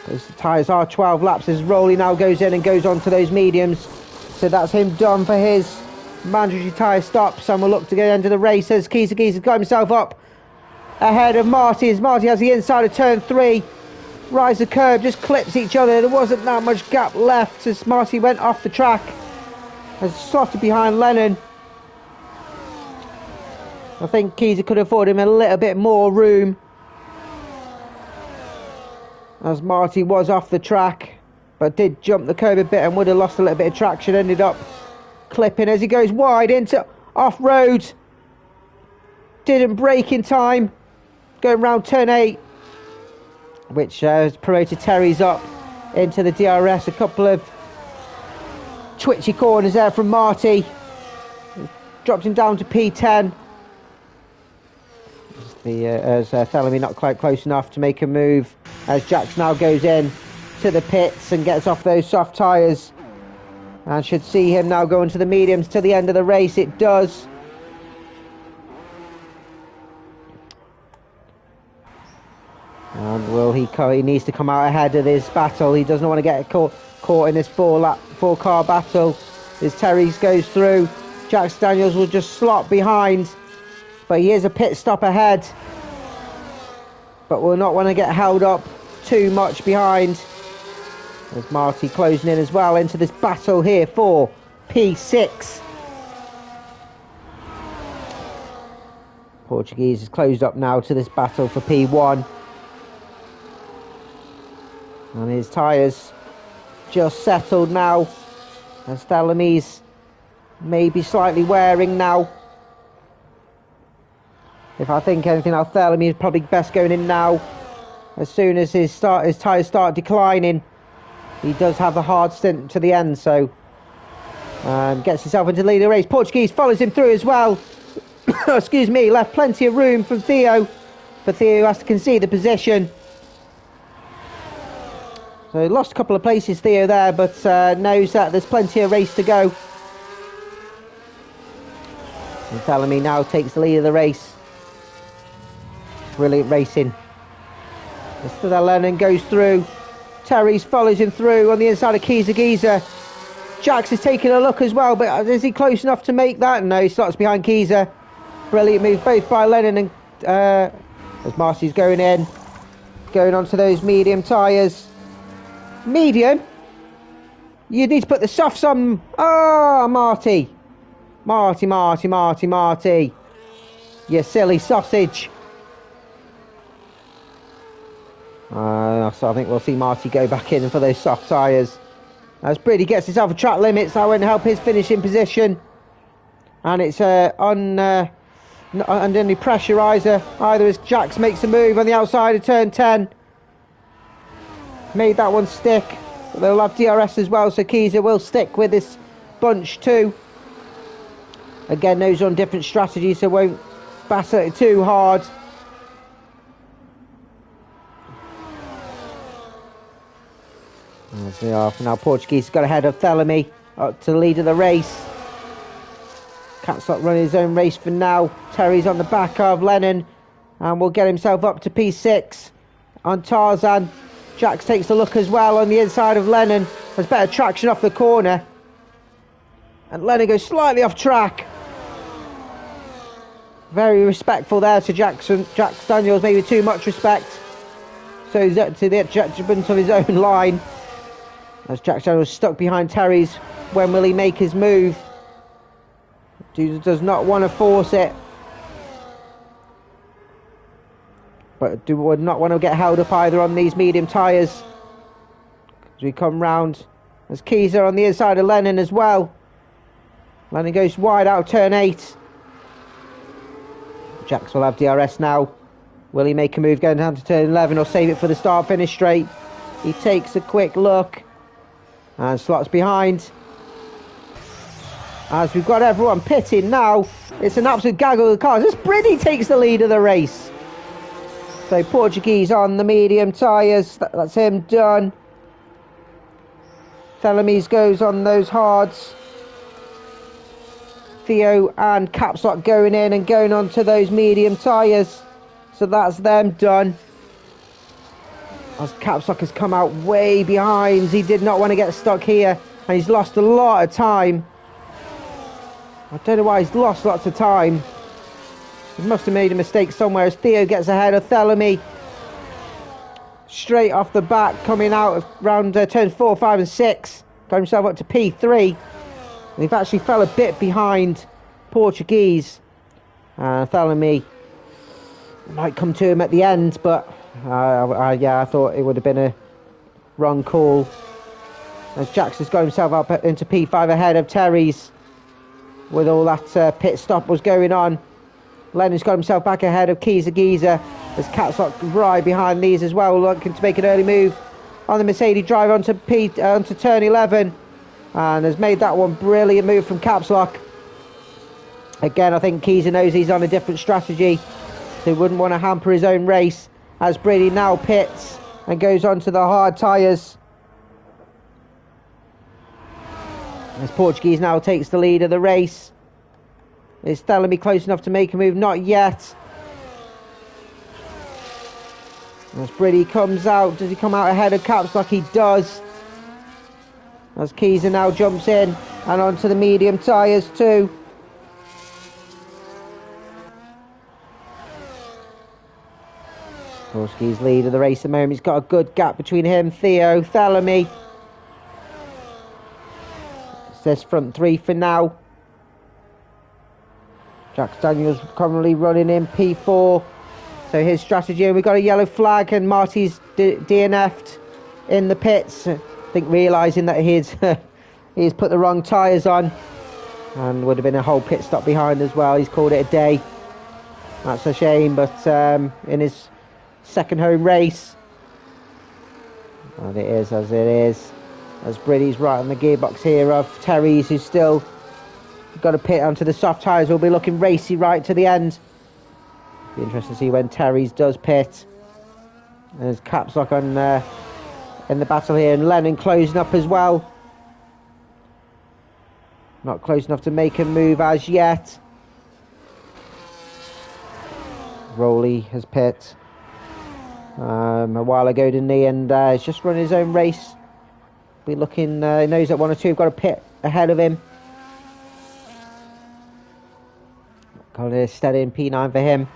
Those tyres are 12 laps as Rowley now goes in and goes on to those mediums. So that's him done for his mandatory tyre stops. And we'll look to get into the race as Kisa has got himself up ahead of Marty. As Marty has the inside of turn 3. Rise the curb, just clips each other. There wasn't that much gap left as Marty went off the track. Has slotted behind Lennon. I think Kisa could afford him a little bit more room, as Marty was off the track, but did jump the curb a bit and would have lost a little bit of traction. Ended up clipping as he goes wide into off-road. Didn't brake in time, going round turn 8, which has promoted Terry's up into the DRS. A couple of twitchy corners there from Marty. Dropped him down to P10. As Thelemy not quite close enough to make a move. As Jax now goes in to the pits and gets off those soft tyres. And should see him now going to the mediums to the end of the race. It does. And will he needs to come out ahead of this battle. He doesn't want to get caught in this four car battle. As Terry goes through, Jax Daniels will just slot behind. But he is a pit stop ahead. But will not want to get held up too much behind. There's Marty closing in as well into this battle here for P6. Portuguese is closed up now to this battle for P1. And his tyres just settled now. As Thellamy's maybe slightly wearing now. If I think anything else, Thelamy is probably best going in now. As soon as his tyres start declining, he does have a hard stint to the end, so gets himself into the lead of the race. Portuguese follows him through as well. Excuse me, left plenty of room from Theo, but Theo has to concede the position. So he lost a couple of places, Theo, there, but knows that there's plenty of race to go. And Thelamy now takes the lead of the race. Brilliant racing. As Lennon goes through, Terry's follows him through on the inside of Giza. Jax is taking a look as well, but is he close enough to make that? No, he slots behind Giza. Brilliant move both by Lennon and as Marty's going in. Going onto those medium tyres. Medium? You need to put the softs on. Oh, Marty. Marty. You silly sausage. So I think we'll see Marty go back in for those soft tyres. As Brady gets himself a track limits, that won't help his finishing position. And it's under any pressure either as Jax makes a move on the outside of turn 10. Made that one stick. But they'll have DRS as well, so Giza will stick with this bunch too. Again, those on different strategies, so won't batter it too hard. As they are for now, Portuguese got ahead of Thelamy up to the lead of the race. Can't stop running his own race for now. Terry's on the back of Lennon and will get himself up to P6 on Tarzan. Jax takes a look as well on the inside of Lennon. Has better traction off the corner. And Lennon goes slightly off track. Very respectful there to Jax Daniels, maybe too much respect. So he's up to the detriment of his own line. As Jax Daniels stuck behind Terry's. When will he make his move? Dude does not want to force it. But would not want to get held up either on these medium tyres. As we come round. There's Giza on the inside of Lennon as well. Lennon goes wide out of turn 8. Jax will have DRS now. Will he make a move going down to turn 11 or save it for the start finish straight? He takes a quick look and slots behind. As we've got everyone pitting now, it's an absolute gaggle of cars. As Brady takes the lead of the race. So Portuguese on the medium tyres, that's him done. Thellamy's goes on those hards. Theo and Caps Lock going in and going on to those medium tyres. So that's them done. As Caps Lock has come out way behind. He did not want to get stuck here. And he's lost a lot of time. I don't know why he's lost lots of time. He must have made a mistake somewhere as Theo gets ahead of Thellamy. Straight off the back, coming out of round turns 4, 5 and 6. Got himself up to P3. And they've actually fell a bit behind Portuguese. Thellamy might come to him at the end, but yeah, I thought it would have been a wrong call. As Jax has got himself up into P5 ahead of Terry's. With all that pit stop was going on. Lennon's got himself back ahead of Giza. As Caps Lock right behind these as well, looking to make an early move on the Mercedes drive onto turn 11. And has made that one brilliant move from Caps Lock. Again, I think Giza knows he's on a different strategy. So he wouldn't want to hamper his own race. As Brady now pits and goes onto the hard tyres. As Portuguese now takes the lead of the race. Is Thellamy close enough to make a move? Not yet. As Brady comes out, does he come out ahead of Caps Lock? He does. As Giza now jumps in and onto the medium tyres too. Portuguese lead of the race at the moment. He's got a good gap between him, Theo, Thellamy. This front three for now. Jax Daniels currently running in P4. So his strategy, and we've got a yellow flag and Marty's DNF'd in the pits. I think realising that his He's put the wrong tyres on, and would have been a whole pit stop behind as well. He's called it a day. That's a shame, but in his second home race, and it is as it is. As Briddy's right on the gearbox here of Terry's, who's still got to pit onto the soft tyres. Will be looking racy right to the end. Be interesting to see when Terry's does pit. There's caps lock on in the battle here, and Lennon closing up as well. Not close enough to make a move as yet. Rowley has pit a while ago, didn't he? And he's just running his own race. Be looking, he knows that 1 or 2 have got a pit ahead of him. Got a steady in P9 for him.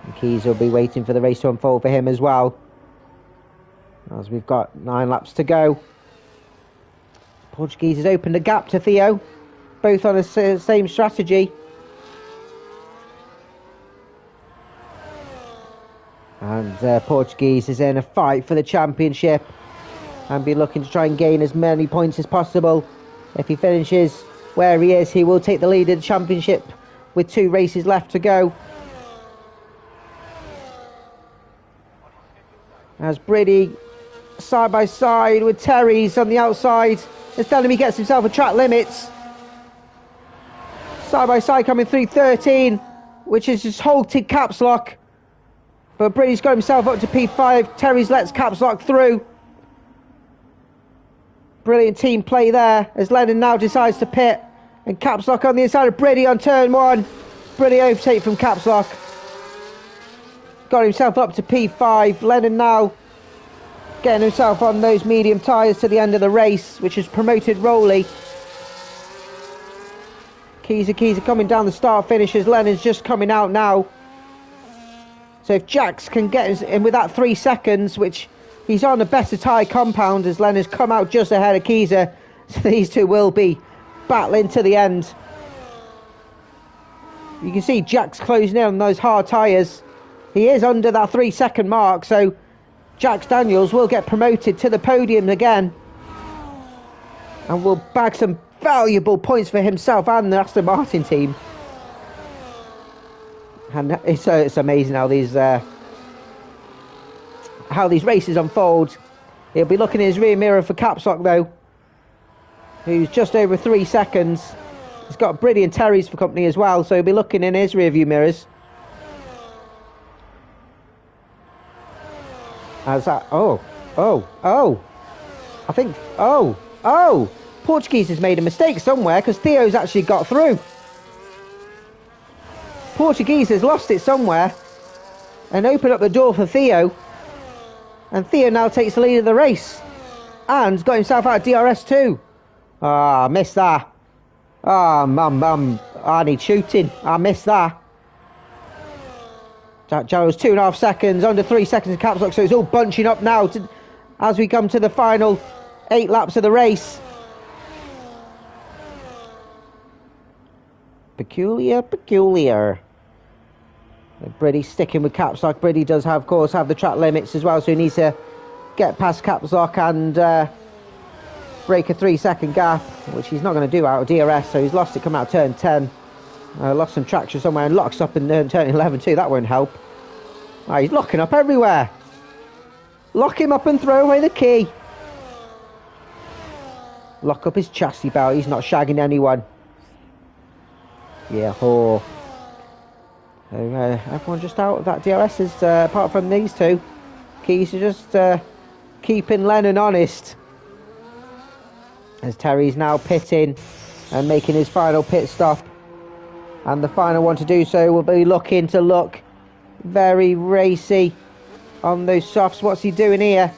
And Keys will be waiting for the race to unfold for him as well, as we've got 9 laps to go. Portuguese has opened a gap to Theo, both on the same strategy. And Portuguese is in a fight for the championship and be looking to try and gain as many points as possible. If he finishes where he is, he will take the lead in the championship with 2 races left to go. As Briddy side by side with Terry's on the outside, as Dennemy gets himself a track limits. Side by side coming through 13, which is just halted caps lock. But Briddy's got himself up to P5. Terry's lets caps lock through. Brilliant team play there as Lennon now decides to pit. And caps lock on the inside of Briddy on turn 1. Brilliant overtake from caps lock. Got himself up to P5. Lennon now getting himself on those medium tyres to the end of the race, which has promoted Rowley. Keys are coming down the start finish as Lennon's just coming out now. So if Jax can get in with that 3 seconds, which he's on a better tyre compound as Lennon's come out just ahead of Keyser, so these two will be battling to the end. You can see Jax closing in on those hard tyres. He is under that 3 second mark, so Jax Daniels will get promoted to the podium again and will bag some valuable points for himself and the Aston Martin team. And it's amazing how these races unfold. He'll be looking in his rear mirror for Capsock though, who's just over 3 seconds. He's got Briddy and Terry's for company as well, so he'll be looking in his rear view mirrors. As that, I think, Portuguese has made a mistake somewhere because Theo's actually got through. Portuguese has lost it somewhere and opened up the door for Theo, and Theo now takes the lead of the race and got himself out of DRS too. Missed that. I need shooting. I missed that. Jack Jarrell's 2.5 seconds, under 3 seconds of caps lock, so it's all bunching up now as we come to the final 8 laps of the race. Peculiar. Briddy sticking with caps lock. Briddy does have, of course, have the track limits as well, so he needs to get past caps lock and break a 3 second gap, which he's not going to do out of DRS, so he's lost it coming out of turn 10. Lost some traction somewhere and locks up in turn 11 too. That won't help. He's locking up everywhere. Lock him up and throw away the key. Lock up his chassis belt. He's not shagging anyone. Yeah, So everyone just out of that DRS is, apart from these two. Keys are just keeping Lennon honest. As Terry's now pitting and making his final pit stop. And the final one to do so will be looking to look very racy on those softs. What's he doing here?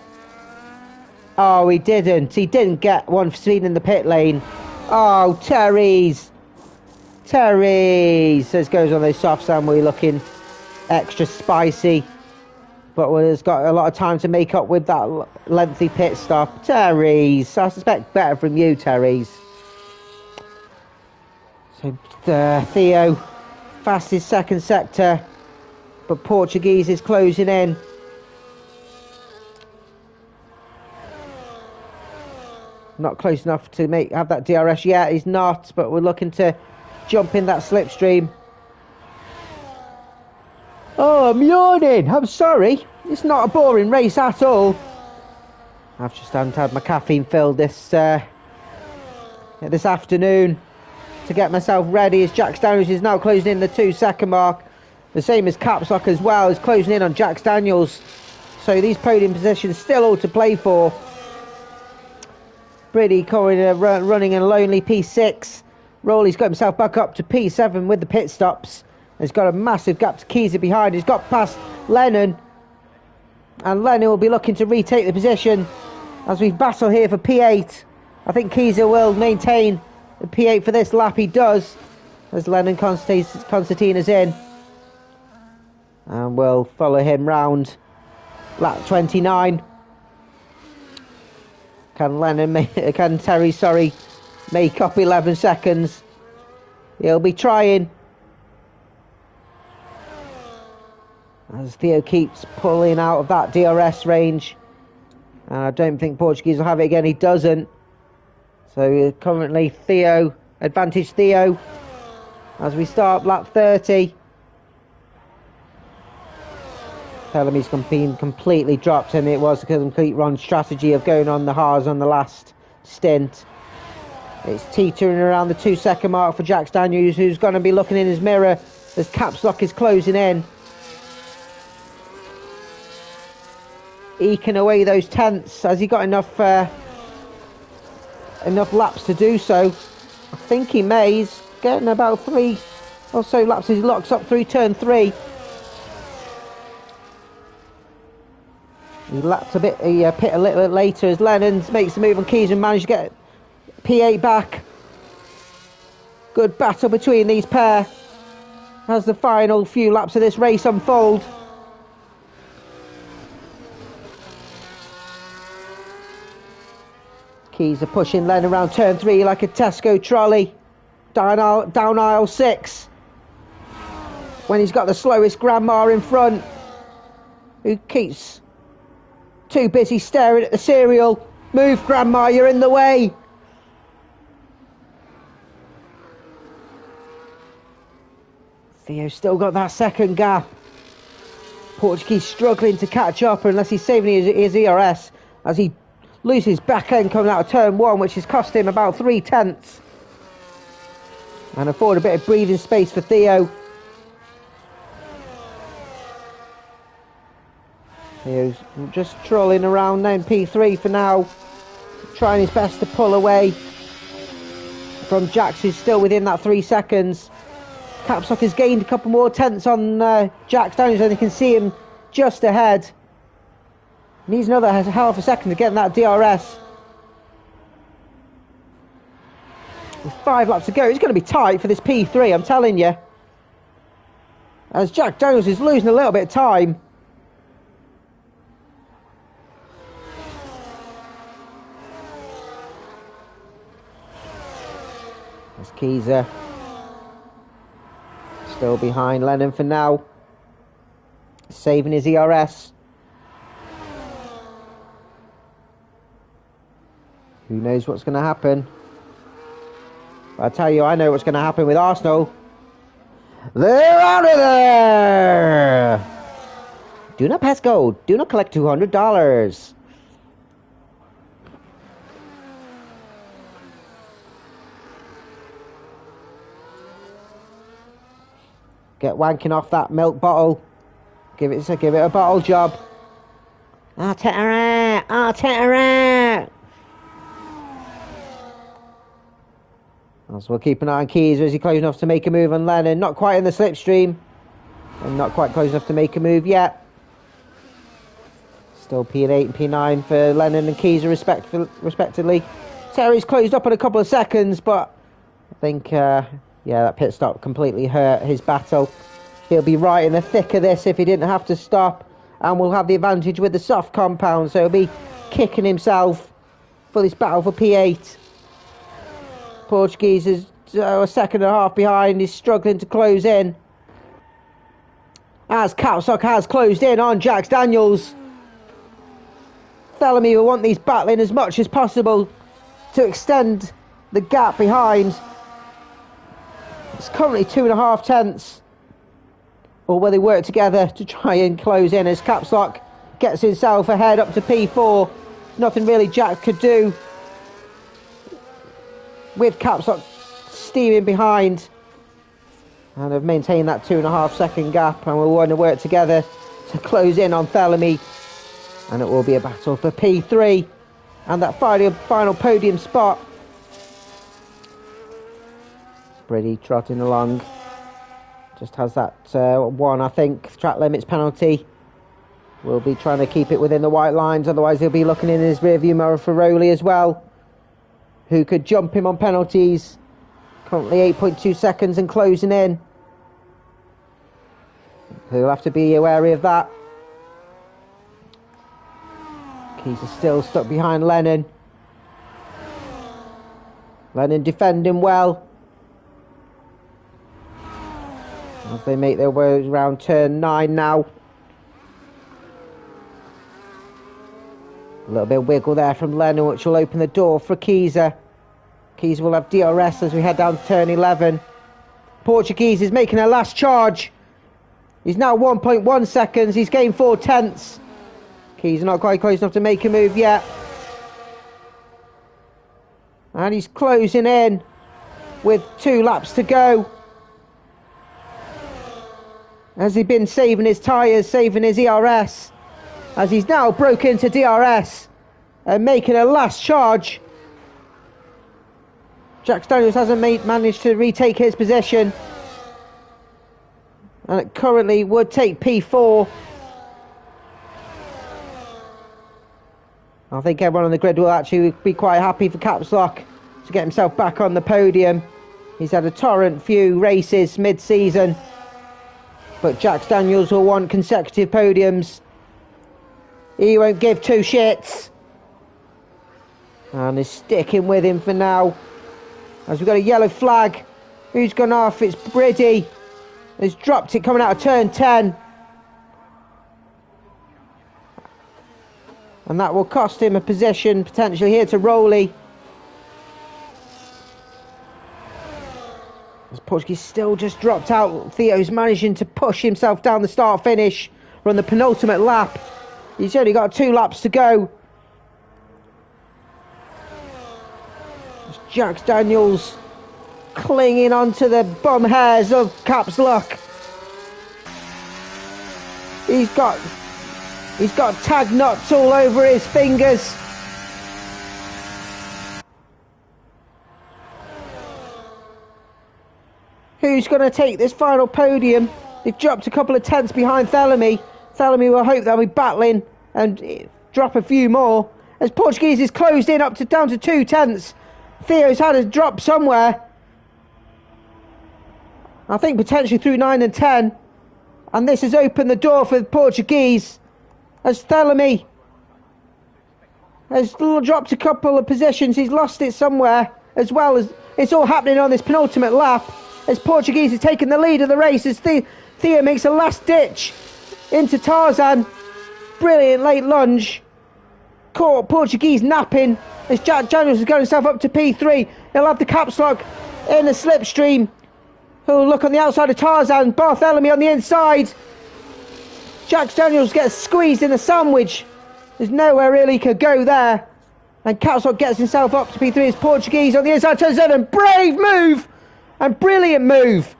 Oh, he didn't. He didn't get one speed in the pit lane. Oh, Terry's. Says goes on those softs, and we're looking extra spicy. But has got a lot of time to make up with that lengthy pit stop. Terry's. I suspect better from you, Terry's. So Theo, fastest second sector, but Portuguese is closing in. not close enough to have that DRS yet. He's not, but we're looking to jump in that slipstream. Oh, I'm yawning. I'm sorry. It's not a boring race at all. I've just had my caffeine filled this afternoon to get myself ready, as Jack Daniels is now closing in the 2-second mark. The same as Capsock as well, is closing in on Jack Daniels. So these podium positions still all to play for. Brady running in a lonely P6. Rowley's got himself back up to P7 with the pit stops. He's got a massive gap to Keyser behind. He's got past Lennon. And Lennon will be looking to retake the position as we battle here for P8. I think Keyser will maintain the P8 for this lap. He does, as Lennon Constantine is in. And we'll follow him round lap 29. Can Terry make up 11 seconds? He'll be trying. As Theo keeps pulling out of that DRS range. And I don't think Portuguese will have it again. He doesn't. So currently advantage Theo. As we start lap 30. Bellamy's been completely dropped, and it was a complete wrong strategy of going on the Haas on the last stint. It's teetering around the 2-second mark for Jack Daniels, who's going to be looking in his mirror as Capslock is closing in. Eking away those tenths. Has he got enough laps to do so? I think he may. He's getting about 3 or so laps as he locks up through turn 3. He lapped a bit, he pit a little bit later as Lennon makes the move on Keys and managed to get P8 back. Good battle between these pair as the final few laps of this race unfold. Keys are pushing Lennon around turn 3 like a Tesco trolley. Down aisle 6. When he's got the slowest grandma in front, who keeps too busy staring at the cereal. Move, Grandma, you're in the way. Theo's still got that second gap. Portuguese struggling to catch up unless he's saving his ERS as he loses back end coming out of turn 1, which has cost him about 3 tenths. And afford a bit of breathing space for Theo. Theo's just trolling around now in P3 for now, trying his best to pull away from Jax, who's still within that 3 seconds. Capsock has gained a couple more tenths on Jax Daniels, and you can see him just ahead. Needs another half a second to get in that DRS. With 5 laps to go, it's going to be tight for this P3, I'm telling you. As Jack Daniels is losing a little bit of time. As Keyser still behind Lennon for now, saving his ERS. Who knows what's going to happen? But I tell you, I know what's going to happen with Arsenal. They're out of there! Do not pass go. Do not collect $200. Get wanking off that milk bottle. Give it a bottle job. Arteta! So we'll keep an eye on Keys. Is he close enough to make a move on Lennon? Not quite in the slipstream. And not quite close enough to make a move yet. Still P8 and P9 for Lennon and Keys respectively. Terry's closed up in a couple of seconds, but I think yeah, that pit stop completely hurt his battle. He'll be right in the thick of this if he didn't have to stop, and will have the advantage with the soft compound, so he'll be kicking himself for this battle for P8. Portuguese is a second and a half behind. He's struggling to close in, as Capsock has closed in on Jax Daniels. Bellamy will want these battling as much as possible to extend the gap behind. It's currently 2.5 tenths. Or will they work together to try and close in as Caps Lock gets himself ahead up to P4. Nothing really Jack could do with Caps Lock steaming behind. And have maintained that 2.5 second gap, and we're going to work together to close in on Thelemy. And it will be a battle for P3 and that final podium spot. Brady trotting along. Just has that one, I think, track limits penalty. We'll be trying to keep it within the white lines, otherwise he'll be looking in his rearview mirror for Rowley as well, who could jump him on penalties. Currently 8.2 seconds and closing in. He'll have to be wary of that. Keys are still stuck behind Lennon. Lennon defending well. As they make their way around turn 9 now. A little bit of wiggle there from Lennon, which will open the door for Keyser. Keyser will have DRS as we head down to turn 11. Portuguese is making a last charge. He's now 1.1 seconds. He's gained 4 tenths. Keyser not quite close enough to make a move yet. And he's closing in with 2 laps to go. Has he been saving his tyres, saving his ERS? As he's now broken into DRS and making a last charge. Jack Daniels hasn't managed to retake his position. And it currently would take P4. I think everyone on the grid will actually be quite happy for Caps Lock to get himself back on the podium. He's had a torrent few races mid-season. But Jack Daniels will want consecutive podiums. He won't give 2 shits. And is sticking with him for now. As we've got a yellow flag. Who's gone off? It's Briddy. He's dropped it coming out of turn 10. And that will cost him a position potentially here to Rowley. As Portuguese still just dropped out. Theo's managing to push himself down the start finish. We're on the penultimate lap. He's only got 2 laps to go. As Jack Daniels clinging onto the bum hairs of Caps Lock. He's got tag knots all over his fingers. Who's going to take this final podium? They've dropped a couple of tenths behind Thelemy. Thelemy will hope they'll be battling and drop a few more. As Portuguese is closed in down to 2 tenths. Theo's had a drop somewhere. I think potentially through 9 and 10. And this has opened the door for the Portuguese. As Thelemy has dropped a couple of positions. He's lost it somewhere. As well as it's all happening on this penultimate lap. As Portuguese is taking the lead of the race. As Theo makes a last ditch into Tarzan. Brilliant late lunge. Caught Portuguese napping. As Jack Daniels has got himself up to P3. He'll have the Caps Lock in the slipstream. He'll look on the outside of Tarzan. Bartholomew on the inside. Jack Daniels gets squeezed in a sandwich. There's nowhere really he could go there. And Caps Lock gets himself up to P3. It's Portuguese on the inside. Turn 7. Brave move. And brilliant move.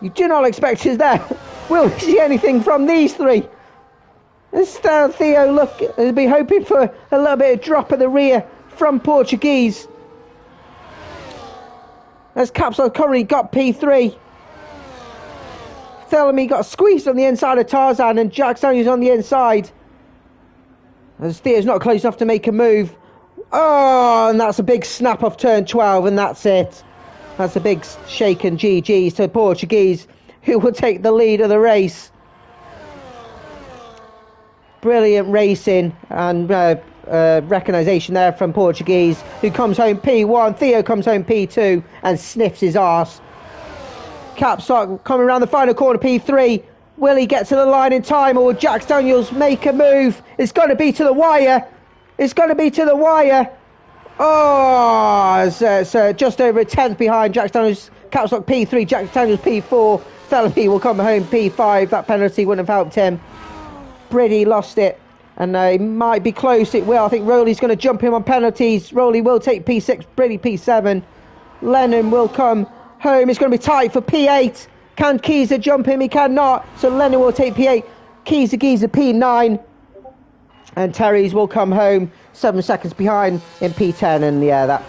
You do not expect us there. Will we see anything from these 3? As Theo will be hoping for a little bit of drop at the rear from Portuguese. As Caps Lock currently got P3. Thelemy got squeezed on the inside of Tarzan and Jack Daniels on the inside. As Theo's not close enough to make a move. Oh, and that's a big snap off turn 12 and that's it. That's a big shake and GG's to Portuguese, who will take the lead of the race. Brilliant racing and recognition there from Portuguese, who comes home P1. Theo comes home P2 and sniffs his arse. Caps Lock coming around the final corner P3. Will he get to the line in time, or will Jack Daniels make a move? It's going to be to the wire. It's going to be to the wire. Oh, so just over a tenth behind. Jack Daniels, Caps Lock P3, Jack Daniels P4. Thelemy will come home P5. That penalty wouldn't have helped him. Brady lost it, and it might be close. It will. I think Rowley's going to jump him on penalties. Rowley will take P6, Brady P7. Lennon will come home. It's going to be tight for P8. Can Keezer jump him? He cannot. So Lennon will take P8. Geezer P9. And Terry's will come home 7 seconds behind in P10. And yeah, that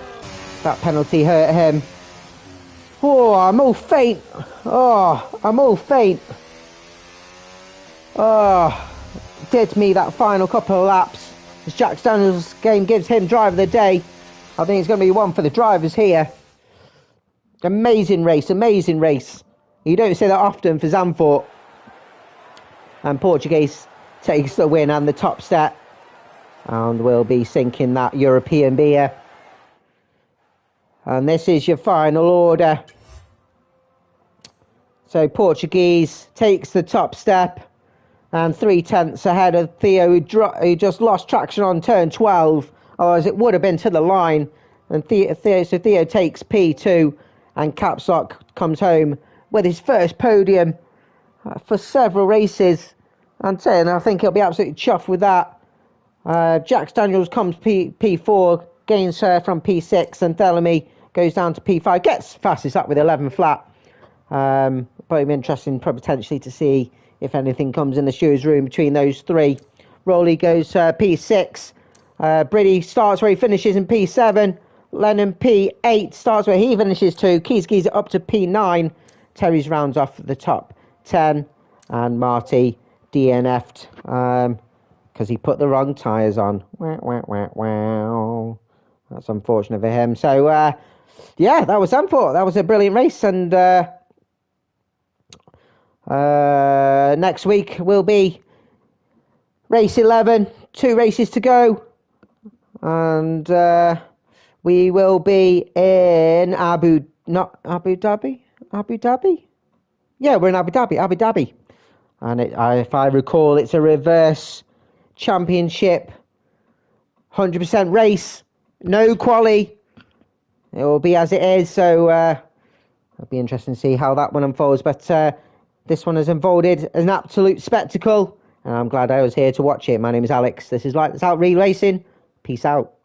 penalty hurt him. Oh, I'm all faint. Oh, I'm all faint. Oh, did me that final couple of laps. As Jack Daniels' game gives him driver of the day. I think it's going to be one for the drivers here. Amazing race, amazing race. You don't say that often for Zandvoort. And Portuguese takes the win and the top step. And will be sinking that European beer. And this is your final order. So Portuguese takes the top step. And 3/10 ahead of Theo, who just lost traction on turn 12. Otherwise it would have been to the line. And Theo takes P2. And Caps Lock comes home with his first podium for several races. And I think he'll be absolutely chuffed with that. Jack Daniels comes P4, gains her from P6, and Thelemy goes down to P5. Gets fastest up with 11 flat. But it'll be interesting potentially to see if anything comes in the stewards room between those three. Rowley goes P6. Brady starts where he finishes in P7. Lennon P8 starts where he finishes too. Keys up to P9. Terry's rounds off the top 10. And Marty DNF'd because he put the wrong tyres on. Wow. That's unfortunate for him. So, yeah, that was Zandvoort. That was a brilliant race. And next week will be race 11. 2 races to go. And we will be in Abu Dhabi? Yeah, we're in Abu Dhabi. And if I recall, it's a reverse championship, 100% race, no quali. It will be as it is, so it'll be interesting to see how that one unfolds. But this one has unfolded as an absolute spectacle, and I'm glad I was here to watch it. My name is Alex. This is Lights Out Racing. Peace out.